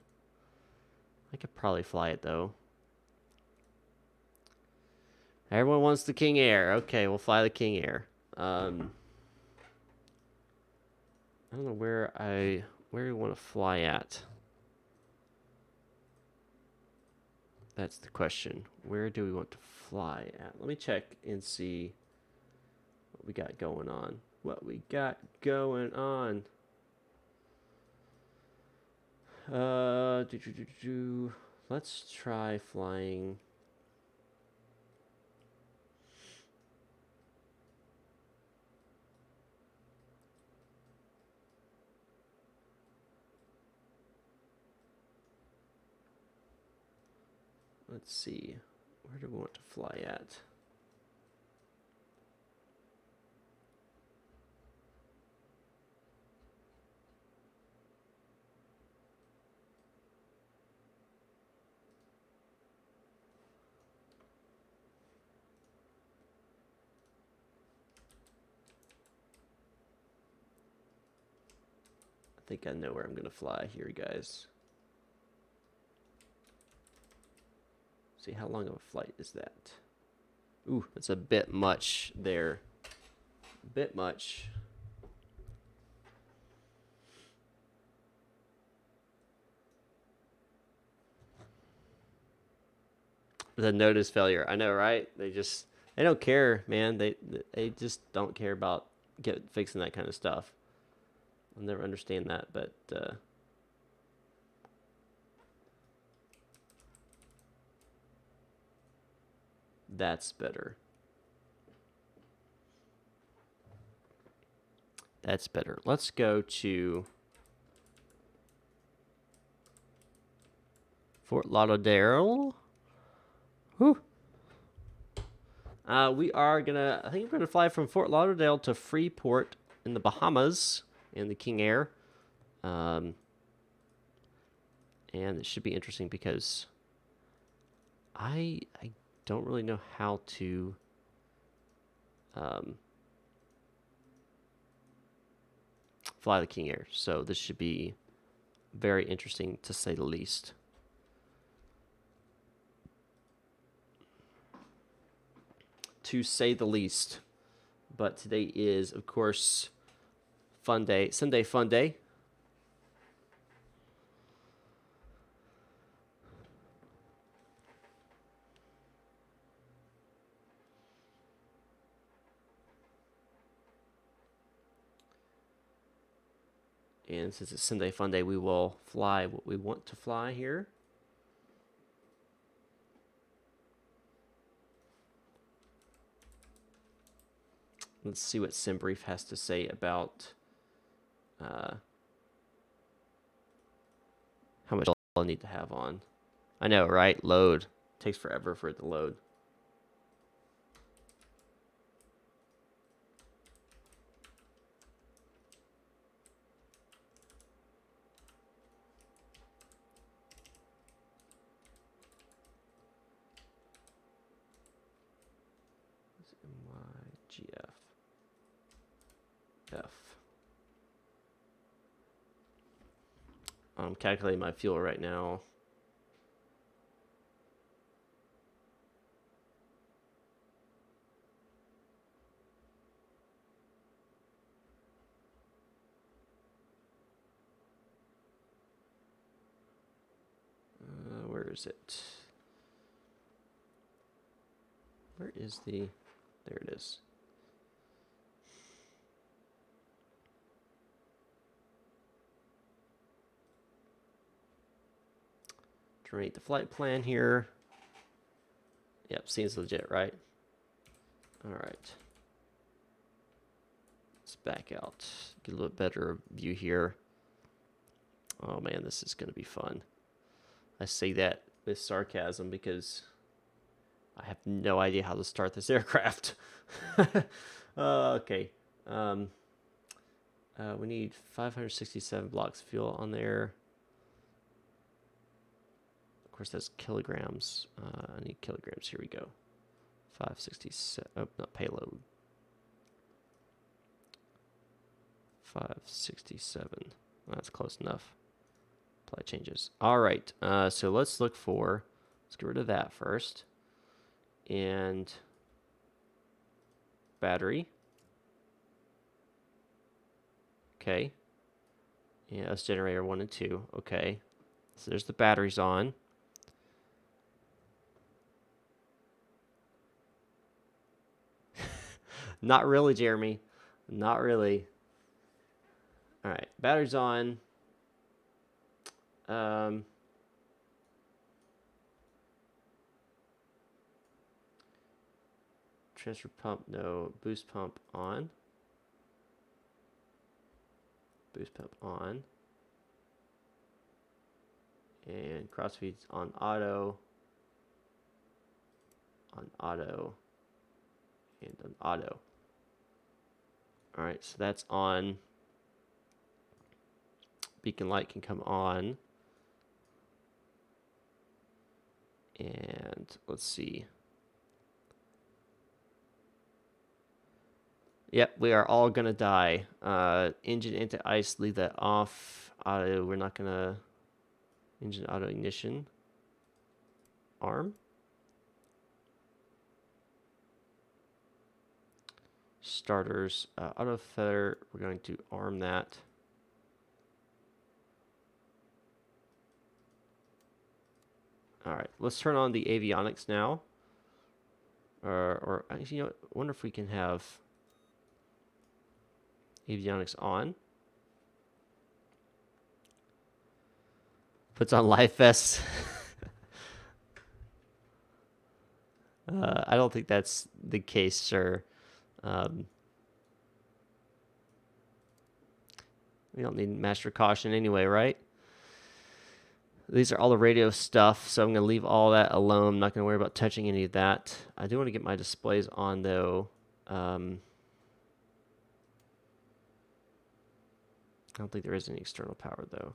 I could probably fly it, though. Everyone wants the King Air. Okay, we'll fly the King Air. I don't know where we want to fly at. That's the question. Where do we want to fly at? Let me check and see what we got going on. What we got going on. Let's try flying. Let's see. Where do we want to fly at? I think I know where I'm going to fly here, guys. See, how long of a flight is that? Ooh, that's a bit much there. A bit much. The notice failure. I know, right? They don't care, man. They just don't care about fixing that kind of stuff. I'll never understand that, but that's better. That's better. Let's go to Fort Lauderdale. Whew. We are gonna. I think we're gonna fly from Fort Lauderdale to Freeport in the Bahamas in the King Air, and it should be interesting because I don't really know how to fly the King Air, so this should be very interesting to say the least. To say the least. But today is, of course, Sunday Funday. And since it's Sunday Funday, we will fly what we want to fly here. Let's see what SimBrief has to say about how much I'll need to have on. I know, right? Load. Takes forever for it to load. MYGF. F. I'm calculating my fuel right now. Where is it? Where is the... There it is. Generate the flight plan here. Yep, seems legit, right? All right. Let's back out. Get a little better view here. Oh man, this is going to be fun. I say that with sarcasm because I have no idea how to start this aircraft. Okay. We need 567 blocks of fuel on there. Of course, that's kilograms. I need kilograms. Here we go. 567. Oh, not payload. 567. That's close enough. Apply changes. All right. So let's look for. Let's get rid of that first. And battery. Okay. Yeah, that's generator 1 and 2. Okay. So there's the batteries on. Not really, Jeremy. Not really. All right, batteries on. Transfer pump, no. Boost pump on. Boost pump on. And crossfeed's on auto. On auto. And on auto. Alright, so that's on. Beacon light can come on. And let's see. Yep, we are all gonna die. Engine into ice, leave that off. Auto, we're not gonna. Engine auto ignition. Arm. Starters, auto feather, we're going to arm that. All right, let's turn on the avionics now. Or actually, you know, I wonder if we can have avionics on. Puts on life vests. I don't think that's the case, sir. We don't need master caution anyway, right? These are all the radio stuff, so I'm going to leave all that alone. I'm not going to worry about touching any of that. I do want to get my displays on, though. I don't think there is any external power, though.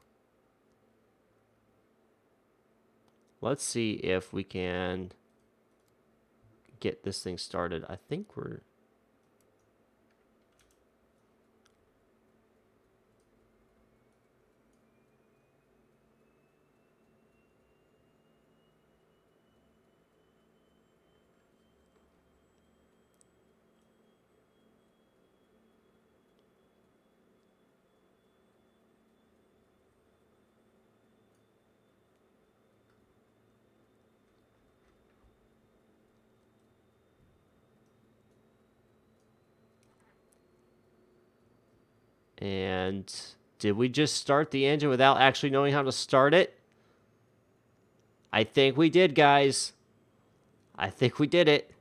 Let's see if we can get this thing started. I think we're... And did we just start the engine without actually knowing how to start it? I think we did, guys. I think we did it.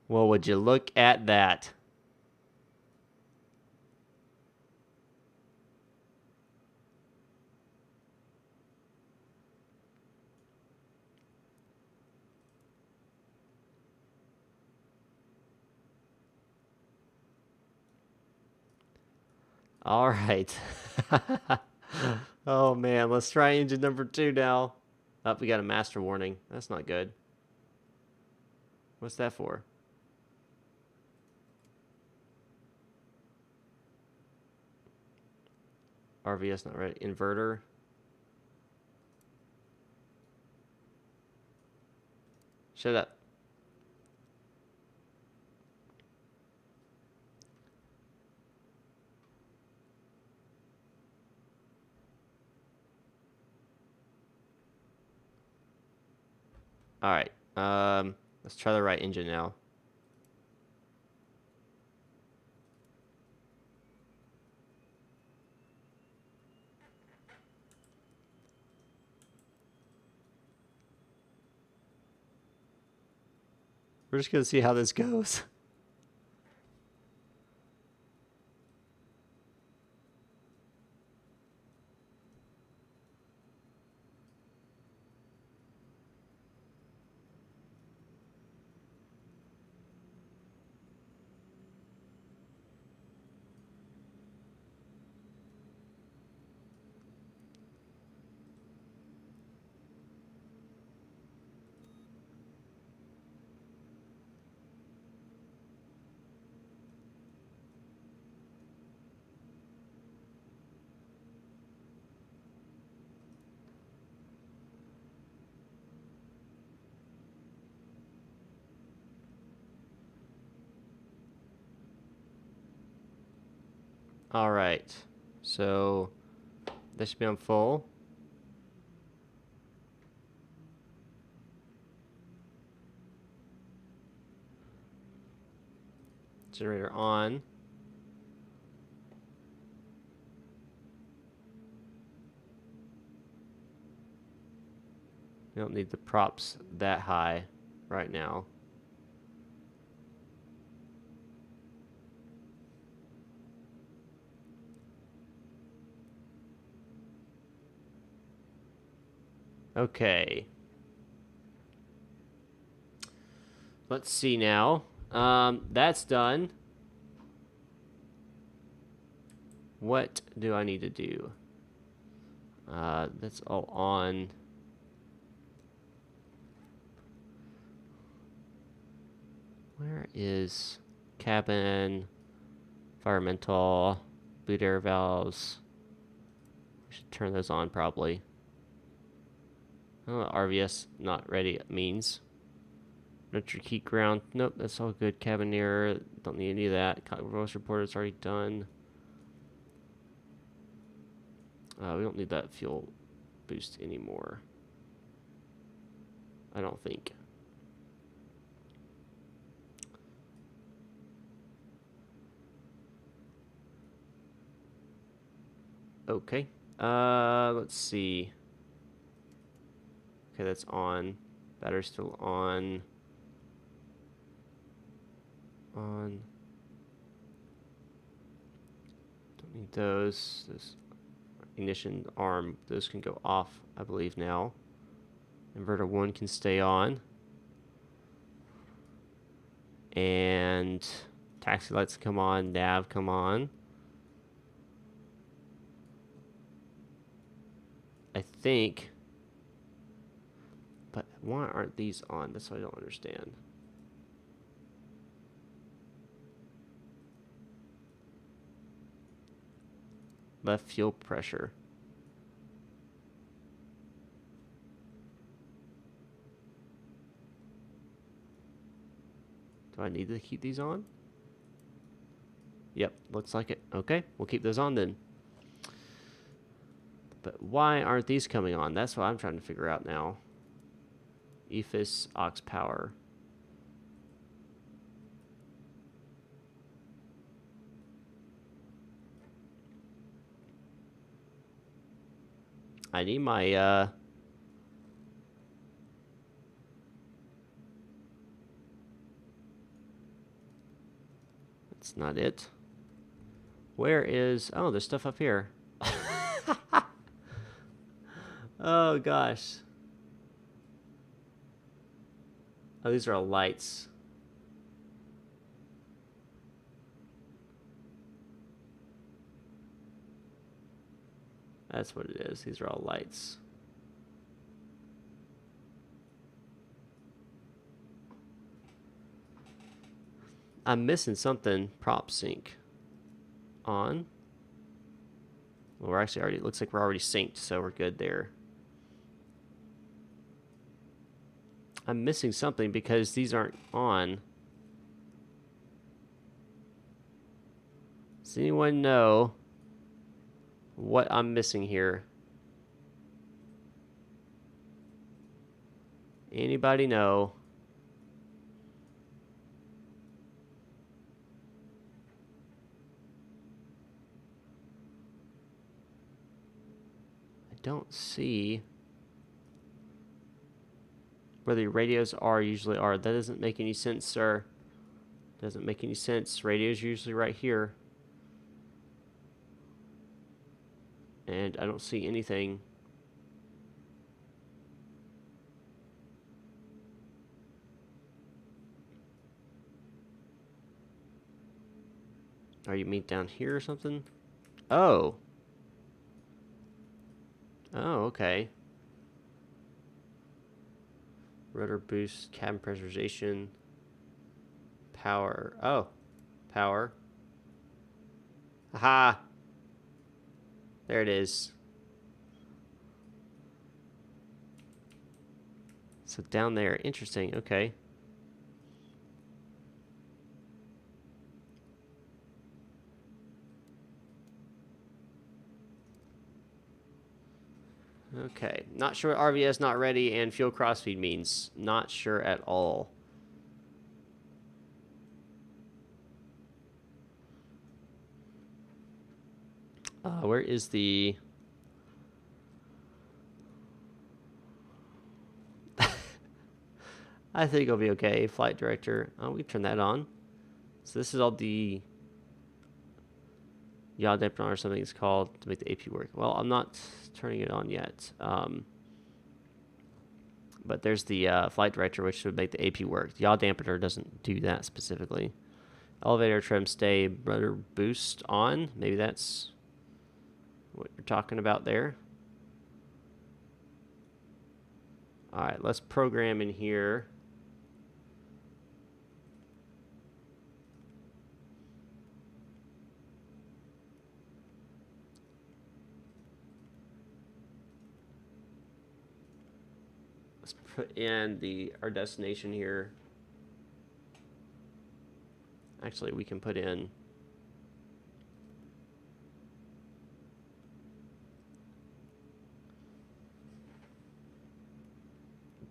Well, would you look at that? All right. Oh, man. Let's try engine number 2 now. Oh, we got a master warning. That's not good. What's that for? RVS not ready. Inverter. Shut up. All right. Let's try the right engine now. We're just gonna see how this goes. Alright. So, this should be on full. Generator on. We don't need the props that high right now. Okay. Let's see now. That's done. What do I need to do? That's all on. Where is cabin, environmental, bleed air valves? We should turn those on probably. I don't know what RVS not ready means. Electric heat ground. Nope, that's all good. Cabin air. Don't need any of that. Voice reporter is already done. We don't need that fuel boost anymore. I don't think. Okay. Let's see. Okay, that's on. Battery's still on. On. Don't need those. This ignition arm, those can go off, I believe now. Inverter 1 can stay on. And taxi lights come on, nav come on. I think. But why aren't these on? That's what I don't understand. Left fuel pressure. Do I need to keep these on? Yep, looks like it. Okay, we'll keep those on then. But why aren't these coming on? That's what I'm trying to figure out now. EFIS aux power. I need my that's not it. Where is... Oh, there's stuff up here. Oh, gosh. Oh, these are all lights. That's what it is. These are all lights. I'm missing something. Prop sync. On. Well, we're actually already... It looks like we're already synced, so we're good there. I'm missing something because these aren't on. Does anyone know what I'm missing here? Anybody know? I don't see where the radios are usually are. That doesn't make any sense, sir. Doesn't make any sense. Radio's usually right here. And I don't see anything. Are you mean down here or something? Oh. Oh, okay. Rudder boost, cabin pressurization, power. Oh, power. Aha! There it is. So down there, interesting. Okay. Okay, not sure what RVS not ready and fuel crossfeed means. Not sure at all. Where is the... I think it'll be okay. Flight director. Oh, we turn that on. So this is all the yaw dampener or something it's called to make the AP work. Well, I'm not turning it on yet. But there's the flight director, which would make the AP work. The yaw dampener doesn't do that specifically. Elevator trim stay rudder boost on. Maybe that's what you're talking about there. All right, let's program in here. Let's put in our destination here. Actually, we can put in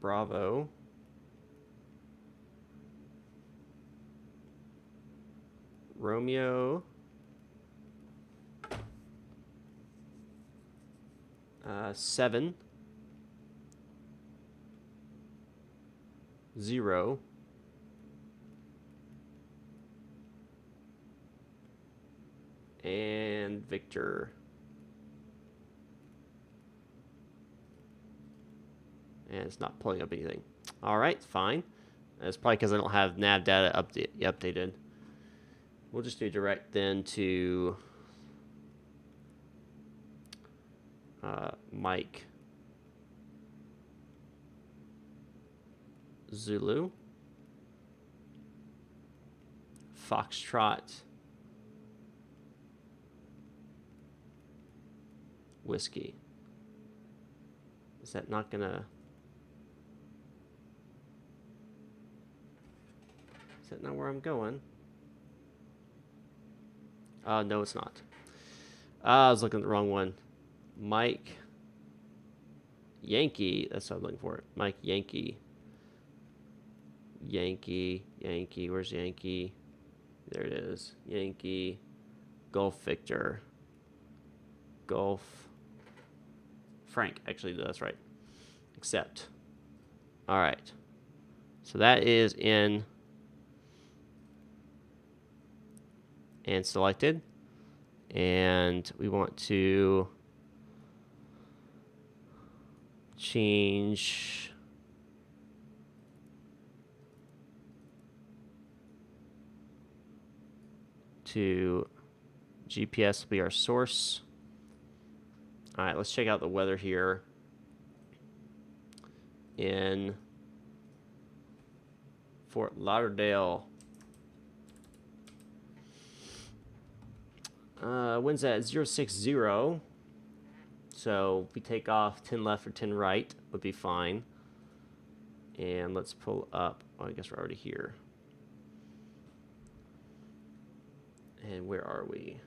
Bravo. Romeo. 7. 0. And Victor. And it's not pulling up anything. All right, fine. That's probably because I don't have nav data updated. We'll just do direct then to Mike Zulu Foxtrot Whiskey. Is that not gonna... Is that not where I'm going? No, it's not. I was looking at the wrong one. Mike Yankee. That's what I'm looking for. Mike Yankee. Yankee. Where's Yankee? There it is. Yankee. Golf Victor. Golf Frank. Actually, that's right. Accept. All right. So that is in and selected. And we want to change to GPS will be our source. All right, let's check out the weather here in Fort Lauderdale. Wind's at 060. So if we take off 10 left or 10 right would be fine. And let's pull up. Oh, I guess we're already here. And where are we?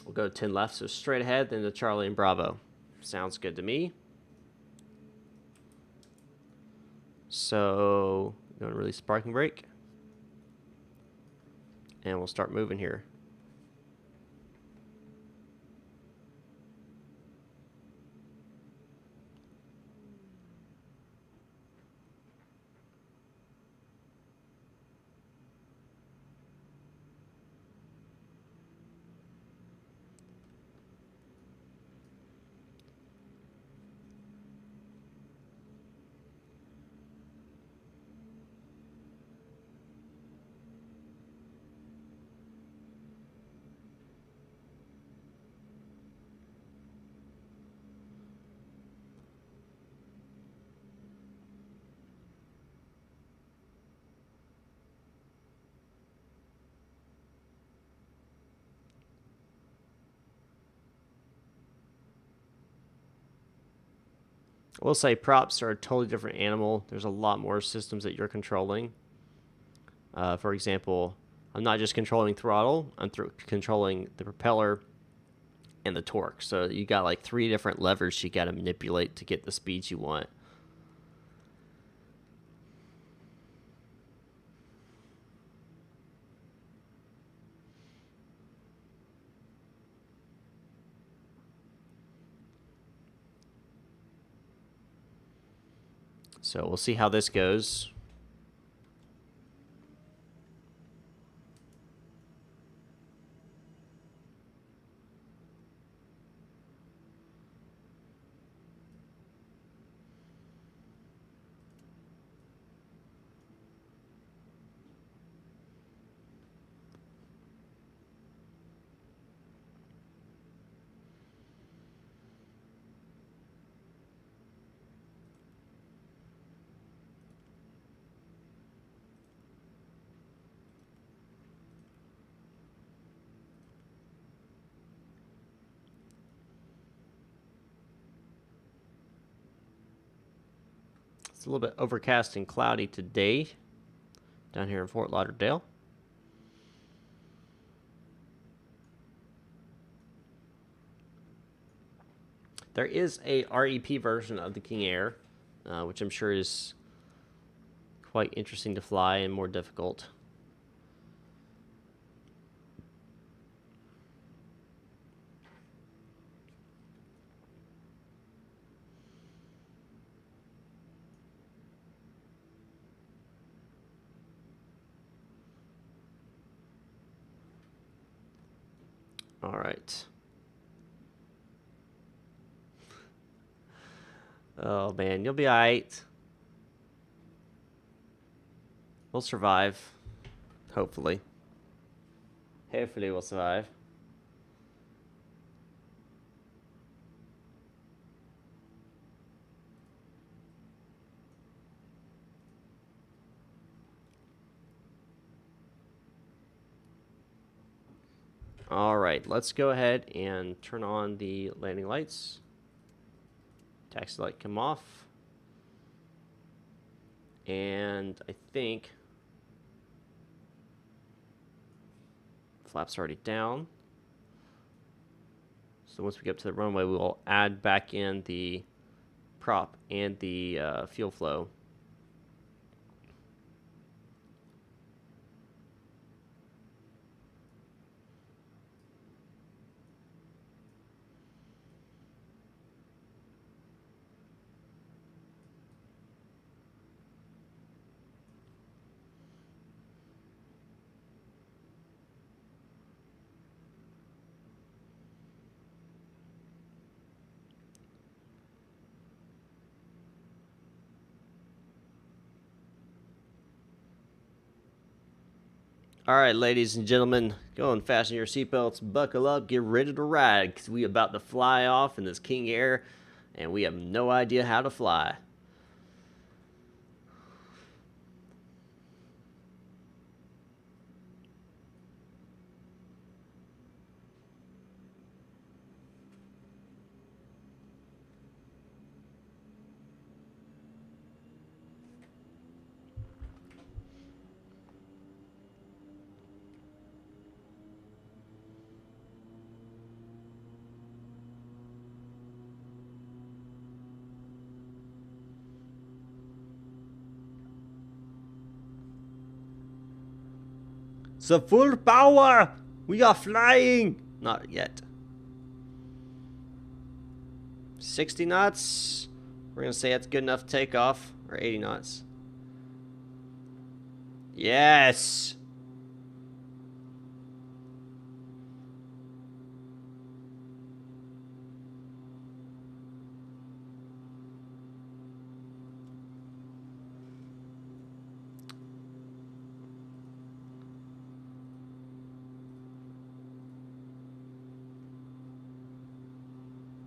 We'll go to 10 left, so straight ahead, then to Charlie and Bravo. Sounds good to me. So, going to release parking brake. And we'll start moving here. I will say props are a totally different animal. There's a lot more systems that you're controlling. For example, I'm not just controlling throttle. I'm controlling the propeller and the torque. So you got like 3 different levers you got to manipulate to get the speeds you want. So we'll see how this goes. It's a little bit overcast and cloudy today down here in Fort Lauderdale. There is a REP version of the King Air, which I'm sure is quite interesting to fly and more difficult. All right. Oh man, you'll be all right. We'll survive. Hopefully. Hopefully we'll survive. All right, let's go ahead and turn on the landing lights. Taxi light come off. And I think flaps already down. So once we get up to the runway, we will add back in the prop and the fuel flow. All right, ladies and gentlemen, go and fasten your seatbelts, buckle up, get ready to ride, because we about to fly off in this King Air, and we have no idea how to fly. So full power! We are flying! Not yet. 60 knots. We're going to say that's good enough to take off. Or 80 knots. Yes!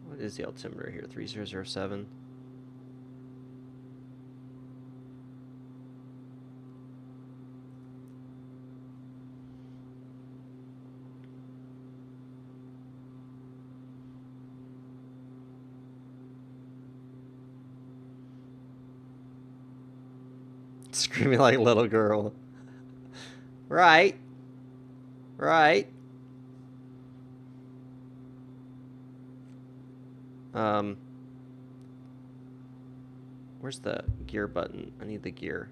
What is the altimeter here? 3007. Screaming like a little girl. Right. Right. Where's the gear button? I need the gear.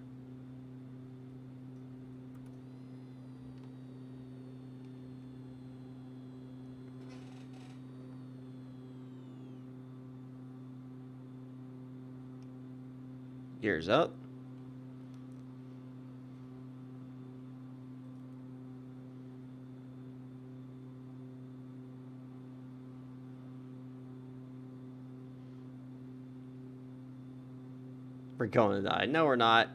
Gears up. We're going to die. No, we're not.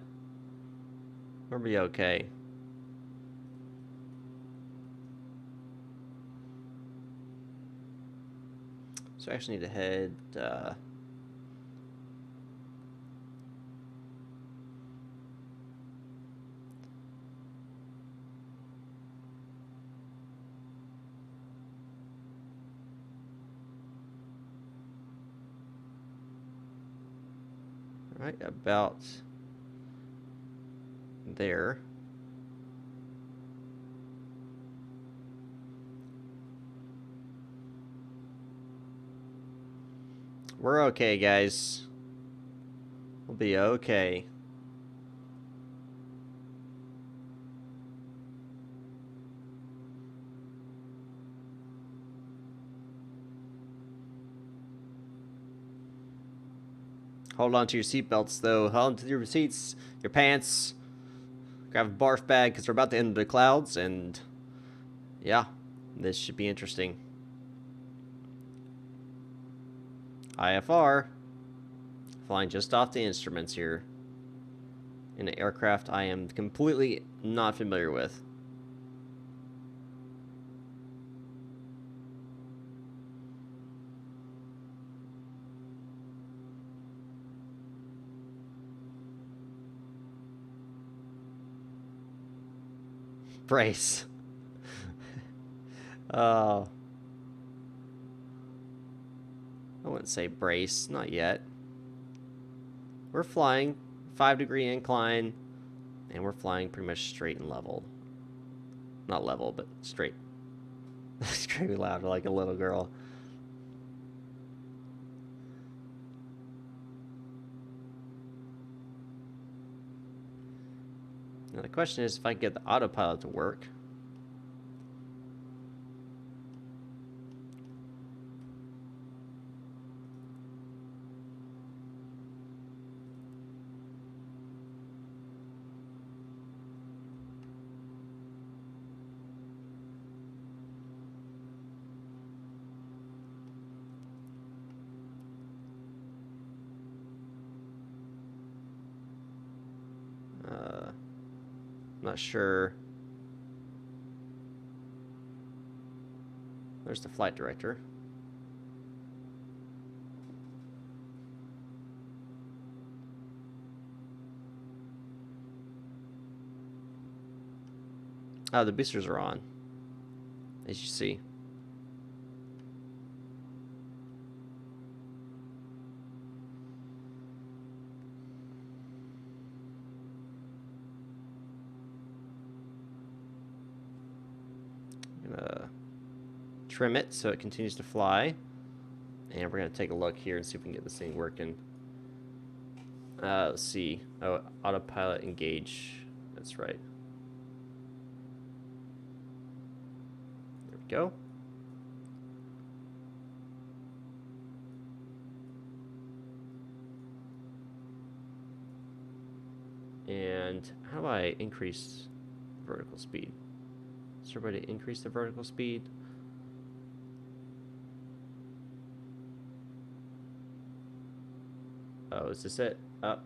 We'll be okay. So I actually need to head... right about there. We're okay, guys. We'll be okay. Hold on to your seatbelts, though. Hold on to your seats, your pants. Grab a barf bag, because we're about to enter the clouds, and... yeah, this should be interesting. IFR. Flying just off the instruments here. In an aircraft I am completely not familiar with. Brace. Oh. I wouldn't say brace, not yet. We're flying 5-degree incline, and we're flying pretty much straight and level. Not level, but straight. Screaming loud like a little girl. Now the question is if I can get the autopilot to work. Not sure. There's the flight director. Oh, the boosters are on, as you see. Gonna trim it so it continues to fly, and we're gonna take a look here and see if we can get this thing working. Let's see. Oh, autopilot engage. That's right. There we go. And how do I increase vertical speed? Is there a way to increase the vertical speed? Oh, is this it? Up.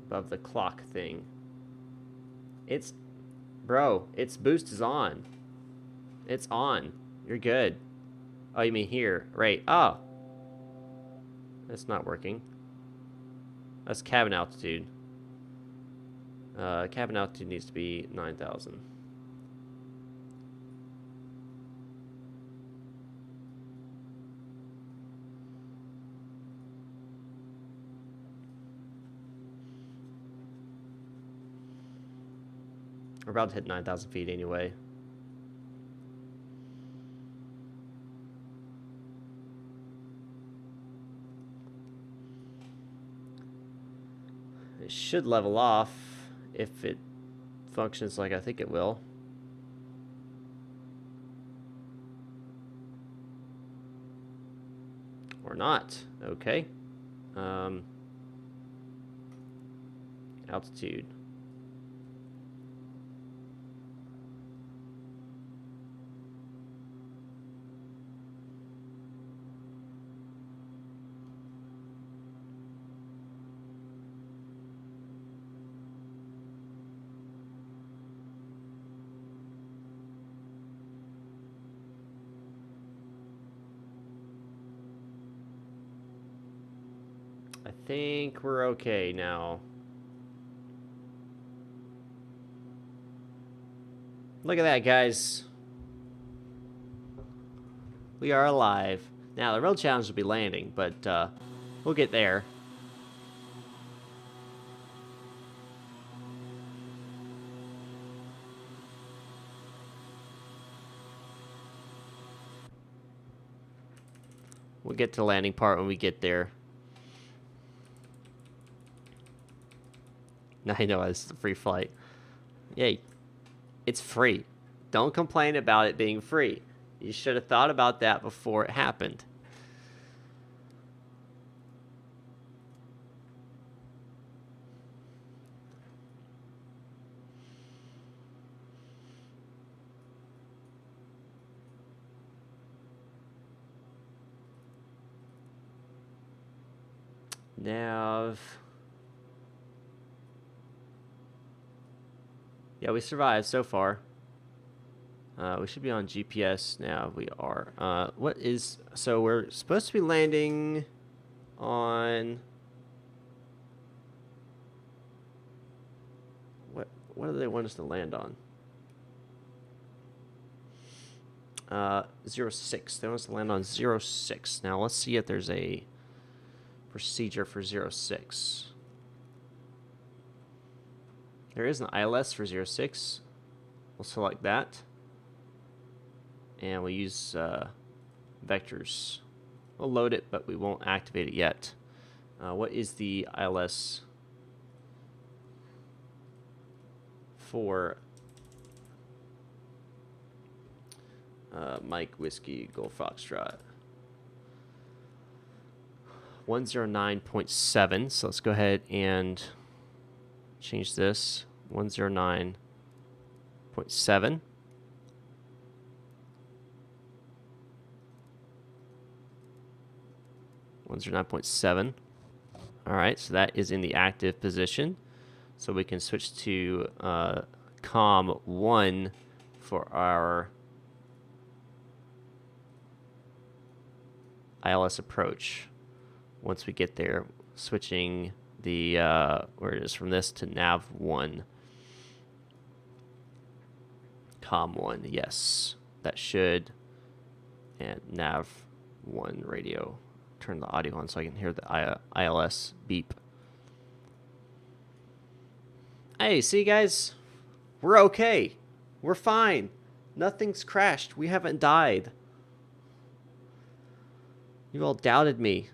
Above the clock thing. It's... Bro, its boost is on. It's on. You're good. Oh, you mean here. Right. Oh. That's not working. That's cabin altitude. Cabin altitude needs to be 9,000. We're about to hit 9,000 feet anyway. It should level off if it functions like I think it will. Or not. Okay. Altitude. I think we're okay now. Look at that, guys. We are alive. Now, the real challenge will be landing, but we'll get there. We'll get to the landing part when we get there. Now I know it's a free flight. Yay. It's free. Don't complain about it being free. You should have thought about that before it happened. Nav. Yeah, we survived so far. We should be on GPS now. We are. So we're supposed to be landing on... What do they want us to land on? 06. They want us to land on 06. Now let's see if there's a procedure for 06. There is an ILS for 06. We'll select that. And we'll use vectors. We'll load it, but we won't activate it yet. What is the ILS for Mike Whiskey Golf Foxtrot? 109.7. So let's go ahead and change this. 109.7. 109.7. All right, so that is in the active position. So we can switch to COM 1 for our ILS approach. Once we get there, switching the where it is from this to nav 1. COM 1, yes, that should. And nav 1 radio. Turn the audio on so I can hear the ILS beep. Hey, see guys? We're okay. We're fine. Nothing's crashed. We haven't died. You all doubted me.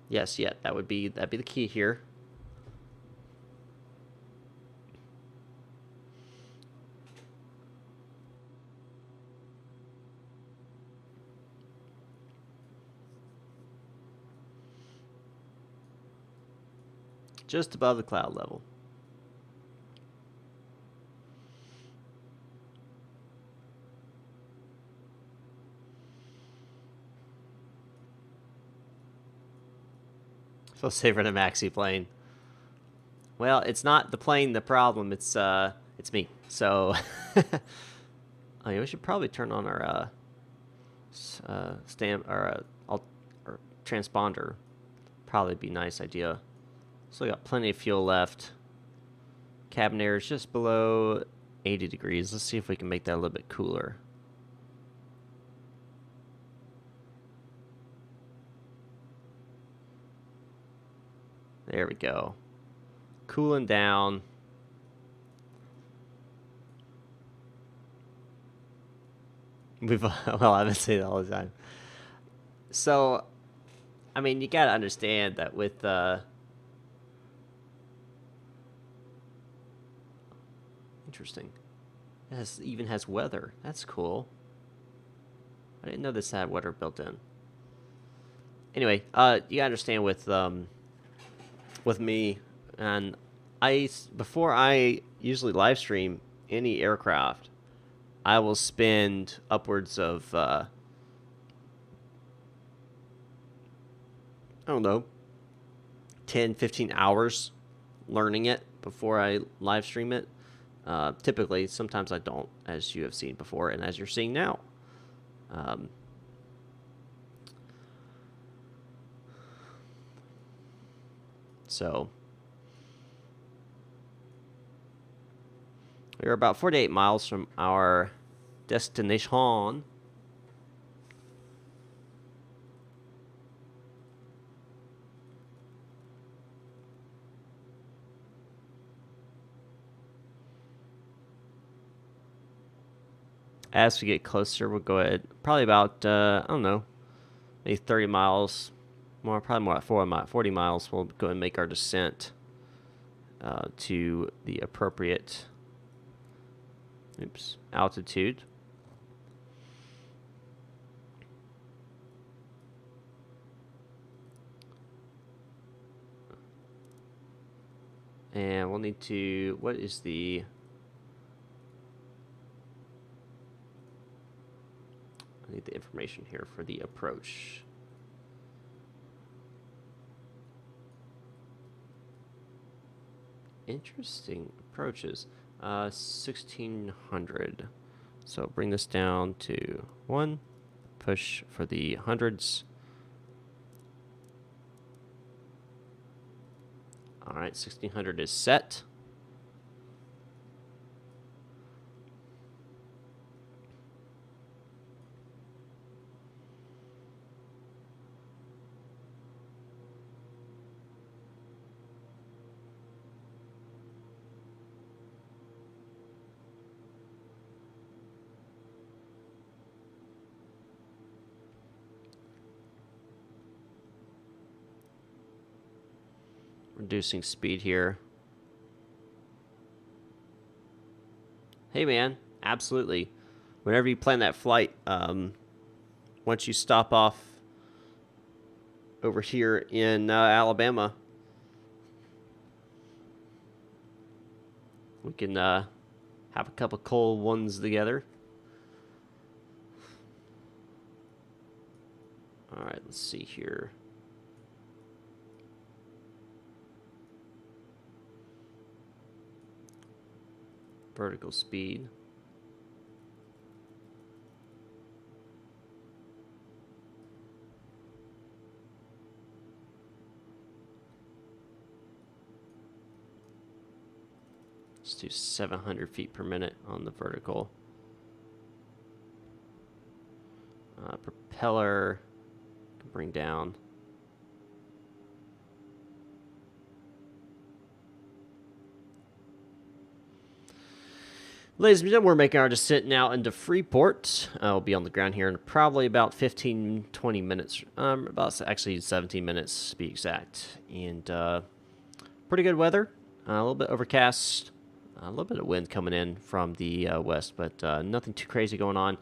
Yes, yeah, that'd be the key here. Just above the cloud level. So safer than a maxi plane. Well, it's not the plane the problem. It's me. So, oh yeah, we should probably turn on our stamp or or transponder. Probably be a nice idea. So we got plenty of fuel left. Cabin air is just below 80 degrees. Let's see if we can make that a little bit cooler. There we go. Cooling down. Well, I've been saying that all the time. So, I mean, you gotta understand that with interesting. It even has weather. That's cool. I didn't know this had weather built in. Anyway, you gotta understand with me, and before I usually live stream any aircraft, I will spend upwards of I don't know, 10, 15 hours learning it before I live stream it. Typically, sometimes I don't, as you have seen before, and as you're seeing now. So, we're about 48 miles from our destination. As we get closer, we'll go ahead, probably about, I don't know, maybe 30 miles, probably more like 40 miles, we'll go and make our descent to the appropriate altitude. And we'll need to, what is the, I need the information here for the approach. Interesting approaches. 1600. So bring this down to 1. Push for the hundreds. All right, 1600 is set. Reducing speed here. Hey man, absolutely. Whenever you plan that flight, once you stop off over here in Alabama, we can have a couple cold ones together. All right, let's see here. Vertical speed. Let's do 700 feet per minute on the vertical. Propeller, bring down. Ladies and gentlemen, we're making our descent now into Freeport. We'll be on the ground here in probably about 15, 20 minutes. About actually 17 minutes to be exact. And pretty good weather. A little bit overcast. A little bit of wind coming in from the west, but nothing too crazy going on.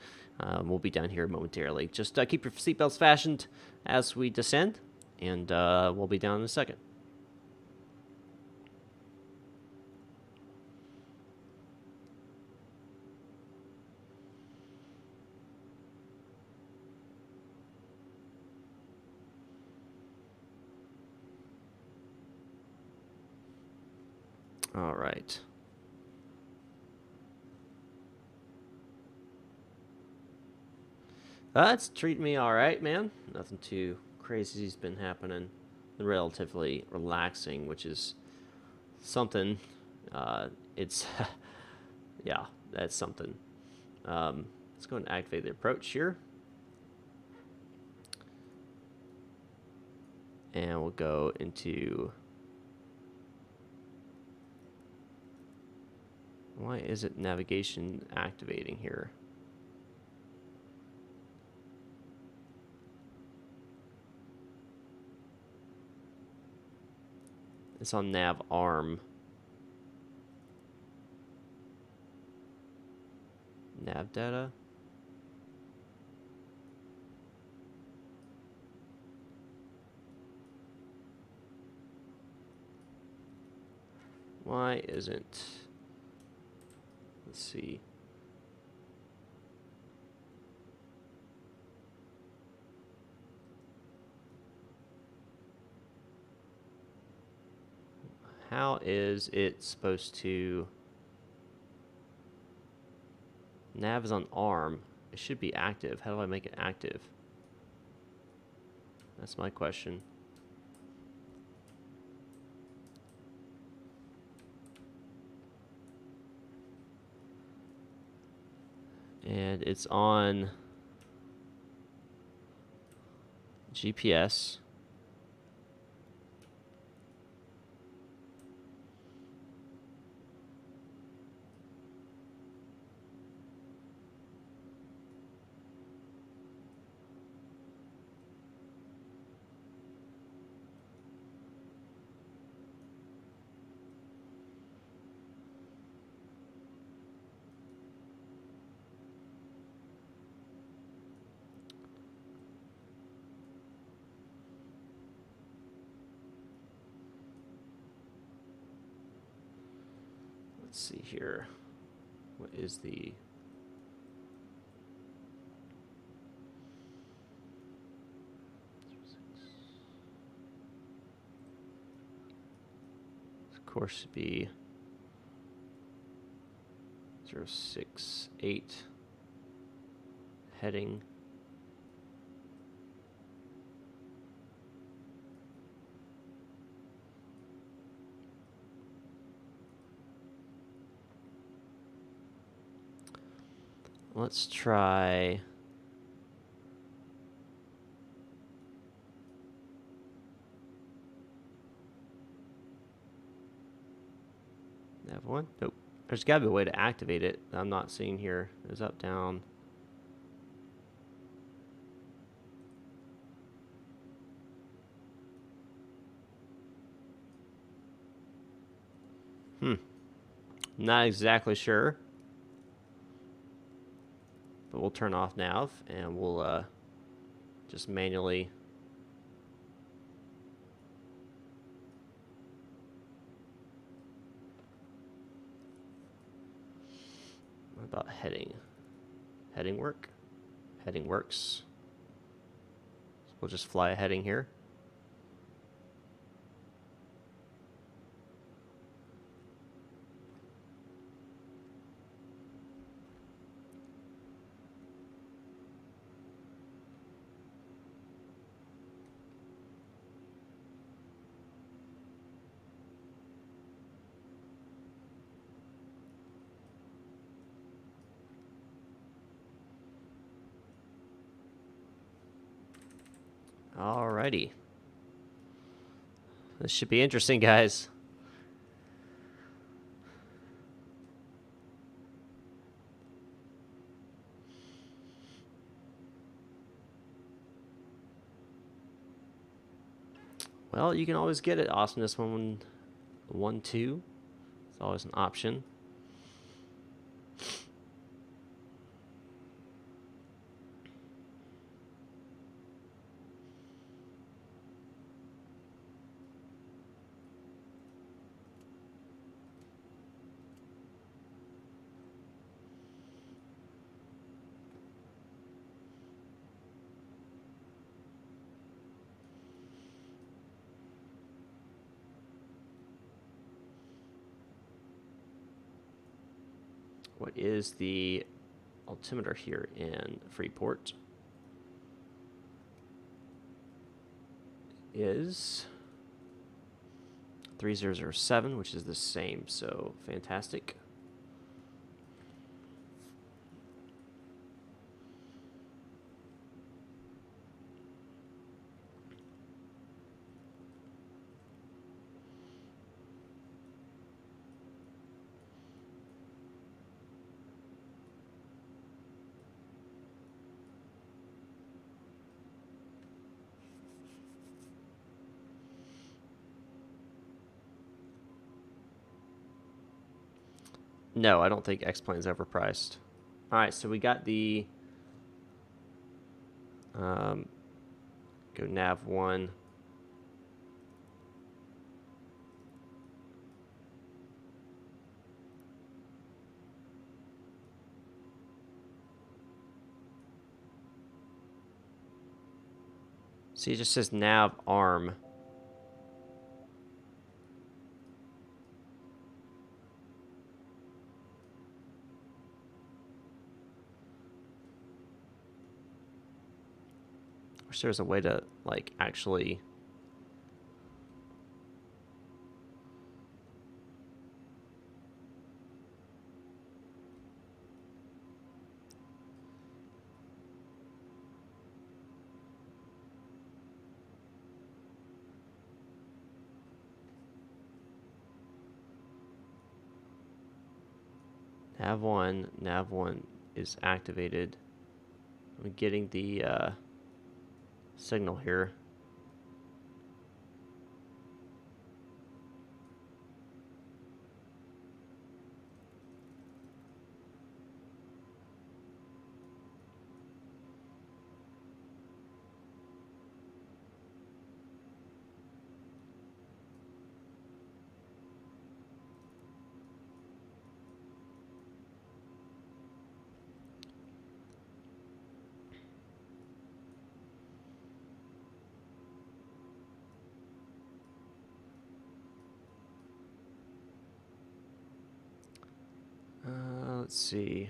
We'll be down here momentarily. Just keep your seatbelts fastened as we descend, and we'll be down in a second. All right. It's treating me all right, man. Nothing too crazy's been happening. Been relatively relaxing, which is something. It's yeah, that's something. Let's go and activate the approach here, and we'll go into. Why is it navigation activating here? It's on nav arm. Nav data. Why isn't... Let's see. How is it supposed to... Nav is on ARM. It should be active. How do I make it active? That's my question. And it's on GPS. Let's see here. What is the... Of course, should be 068 heading. Let's try... Nav 1? Nope. There's got to be a way to activate it that I'm not seeing here. Is up, down. Not exactly sure. But we'll turn off nav and we'll just manually... What about heading? Heading work? Heading works. So we'll just fly a heading here. Alrighty. This should be interesting, guys. Well, you can always get it. Awesomeness 112. It's always an option. What is the altimeter here in Freeport? is 3007, which is the same, so fantastic. No, I don't think X-Plane's overpriced. All right, so we got the go nav 1. See, it just says nav arm. Wish there was a way to, like, actually... Nav 1 is activated. I'm getting the signal here. Let's see.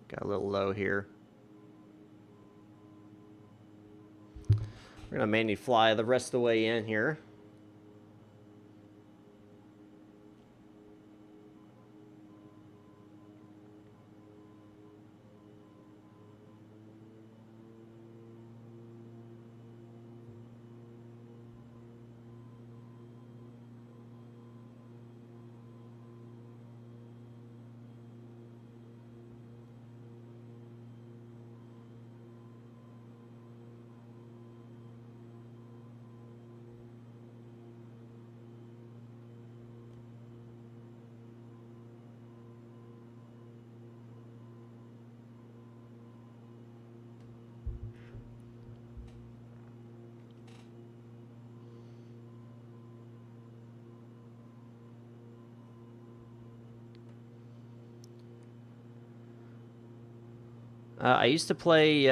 Got a little low here. We're going to mainly fly the rest of the way in here. I used to play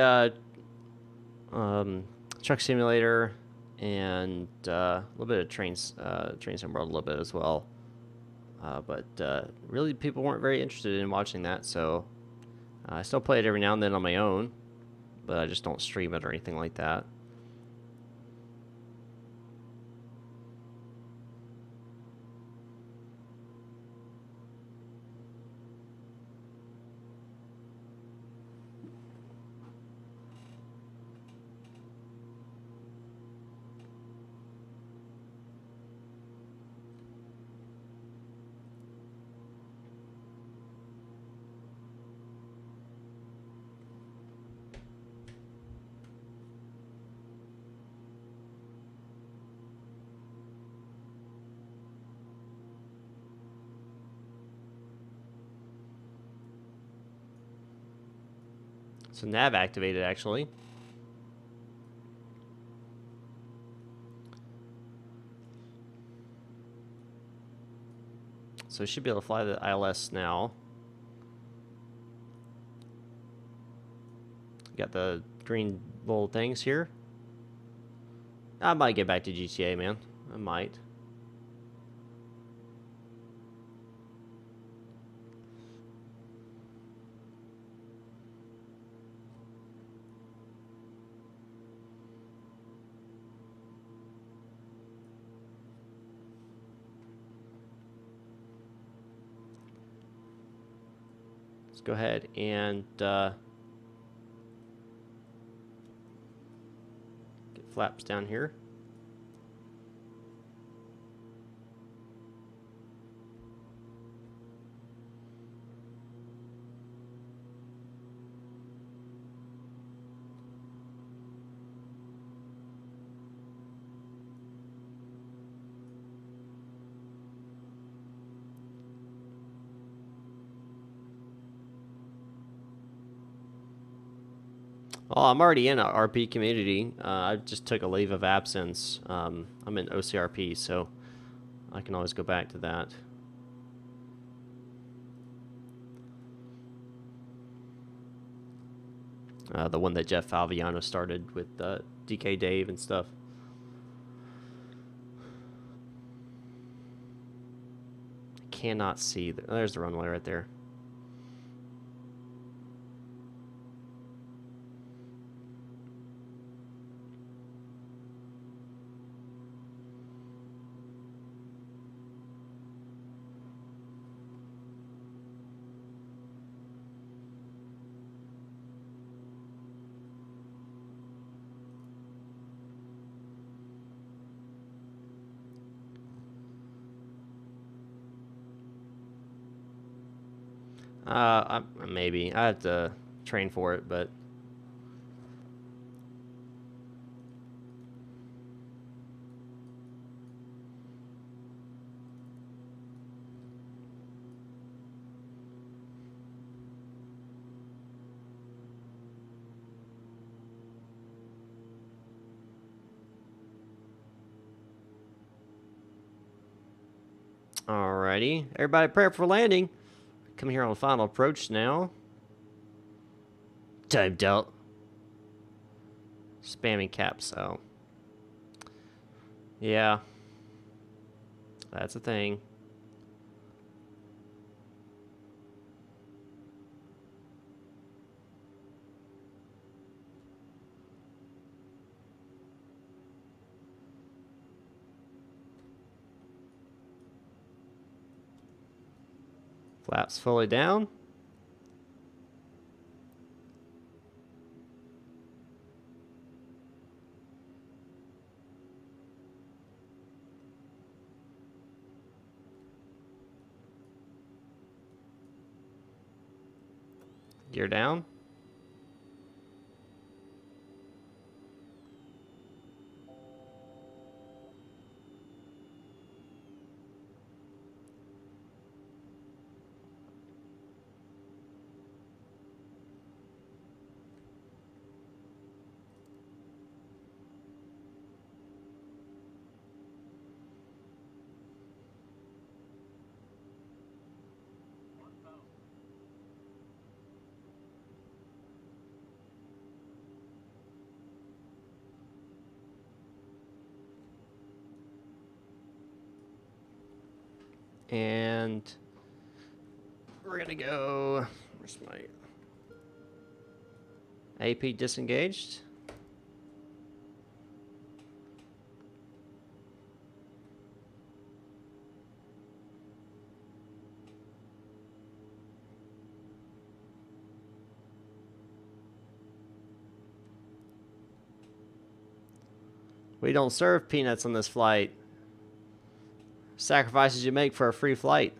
Truck Simulator and a little bit of Train Sim World a little bit as well. But really, people weren't very interested in watching that, so I still play it every now and then on my own, but I just don't stream it or anything like that. So nav activated, actually. So we should be able to fly the ILS now. Got the green little things here. I might get back to GTA, man. I might. Let's go ahead and get flaps down here. Well, I'm already in a RP community. I just took a leave of absence. I'm in OCRP, so I can always go back to that. The one that Jeff Falviano started with DK Dave and stuff. Cannot see. There's the runway right there. Maybe. I have to train for it, but... Alrighty. Everybody prepare for landing. Come here on final approach now. Typed out. Spamming caps, oh. Yeah. That's a thing. Flaps fully down. Gear down. And we're gonna go, where's my AP disengaged? We don't serve peanuts on this flight. Sacrifices you make for a free flight.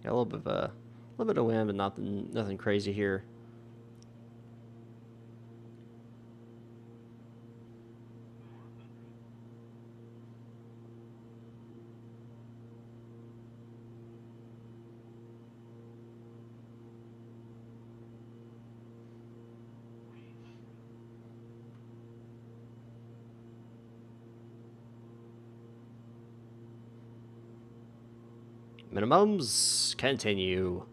Got a little bit of wind, but nothing crazy here. Minimums continue.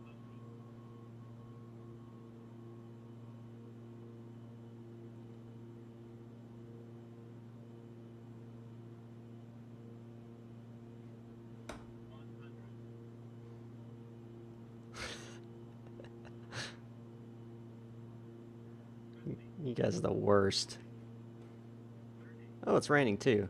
You guys are the worst. Oh, it's raining too.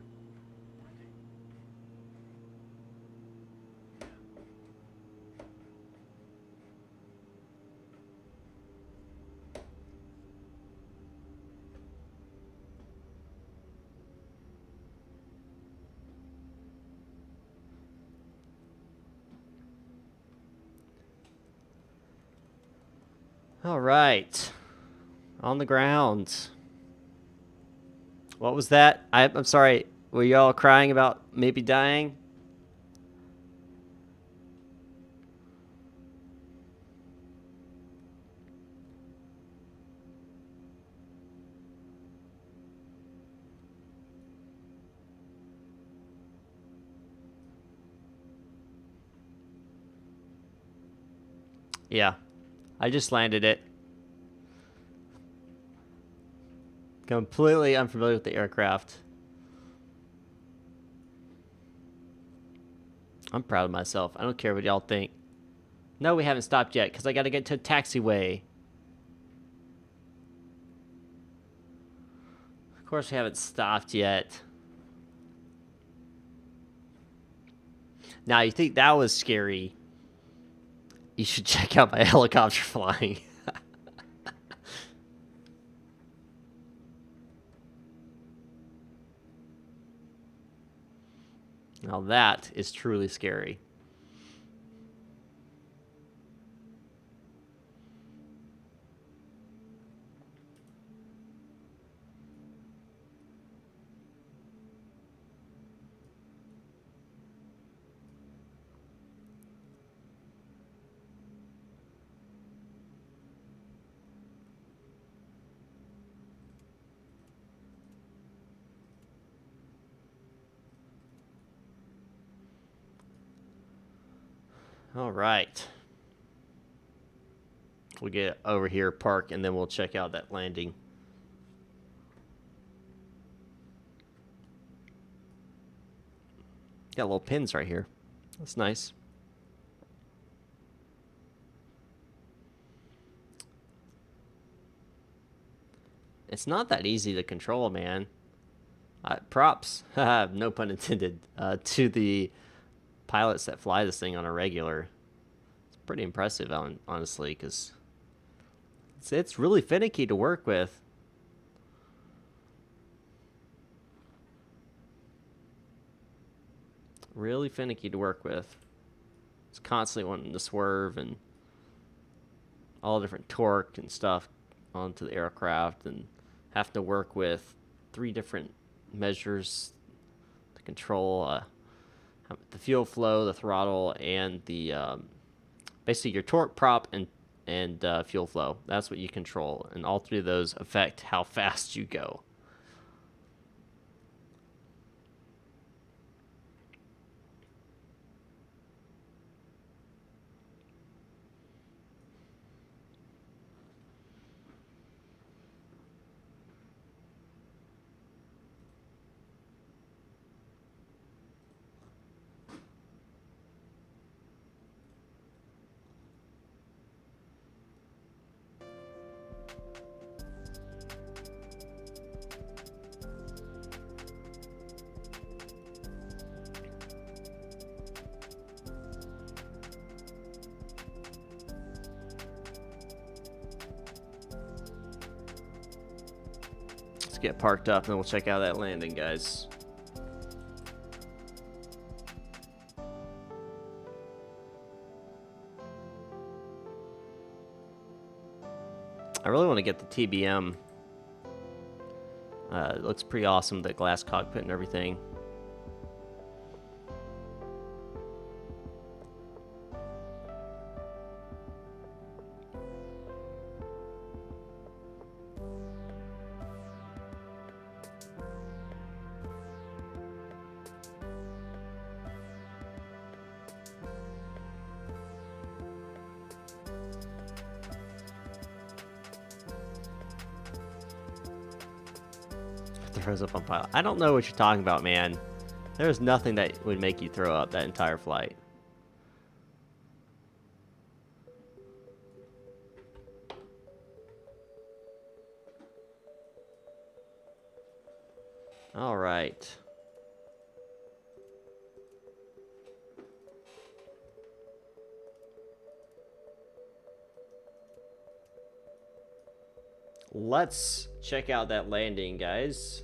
All right. On the ground. What was that? I'm sorry. Were y'all crying about maybe dying? Yeah. I just landed it. Completely unfamiliar with the aircraft. I'm proud of myself. I don't care what y'all think. No, we haven't stopped yet because I got to get to a taxiway. Of course, we haven't stopped yet. Now, you think that was scary? You should check out my helicopter flying. Now that is truly scary. All right. We'll get over here, park, and then we'll check out that landing. Got little pins right here. That's nice. It's not that easy to control, man. Props, no pun intended, to the pilots that fly this thing on a regular. It's pretty impressive, honestly, because it's really finicky to work with. Really finicky to work with. It's constantly wanting to swerve and all different torque and stuff onto the aircraft, and have to work with 3 different measures to control the fuel flow, the throttle, and the basically your torque, prop, and fuel flow. That's what you control, and all 3 of those affect how fast you go. Get parked up and we'll check out that landing, guys. I really want to get the TBM. It looks pretty awesome, the glass cockpit and everything. Throws up on pilot. I don't know what you're talking about, man. There's nothing that would make you throw up that entire flight. All right. Let's check out that landing, guys.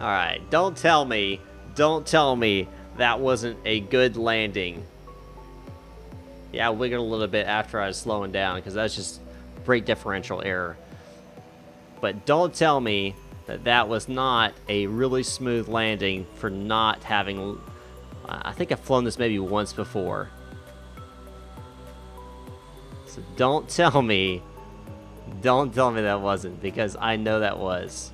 All right, don't tell me that wasn't a good landing. Yeah, I wiggled a little bit after I was slowing down because that's just brake differential error. But don't tell me that that was not a really smooth landing for not having... I think I've flown this maybe once before. So don't tell me that wasn't, because I know that was.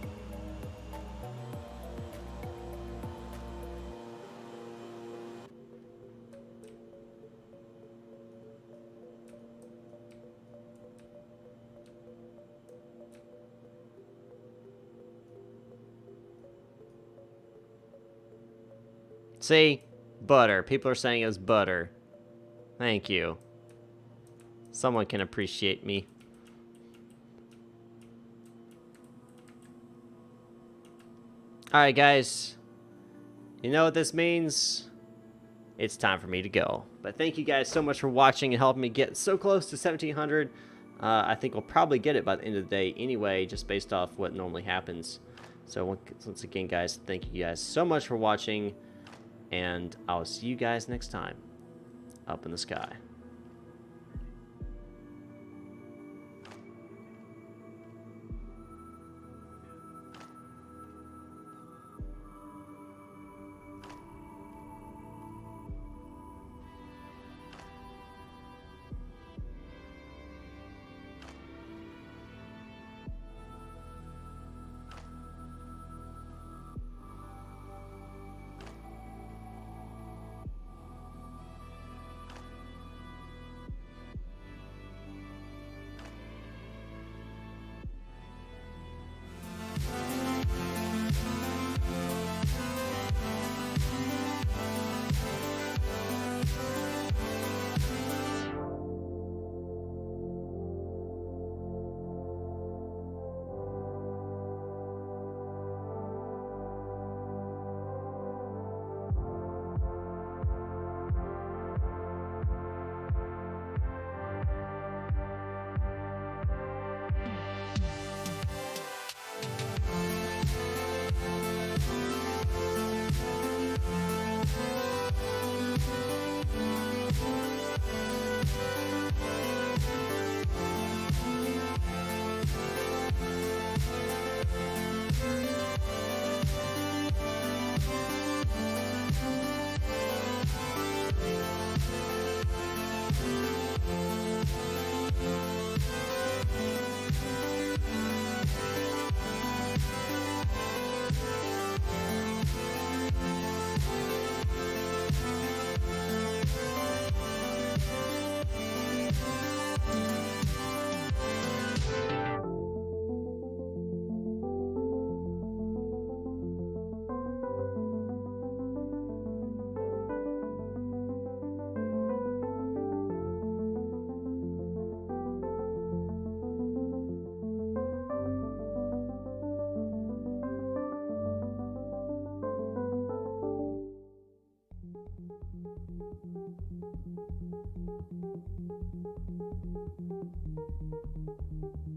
See? Butter. People are saying it's butter. Thank you. Someone can appreciate me. Alright, guys. You know what this means? It's time for me to go. But thank you guys so much for watching and helping me get so close to 1,700. I think we'll probably get it by the end of the day anyway, just based off what normally happens. So once again, guys, thank you guys so much for watching. And I'll see you guys next time up in the sky.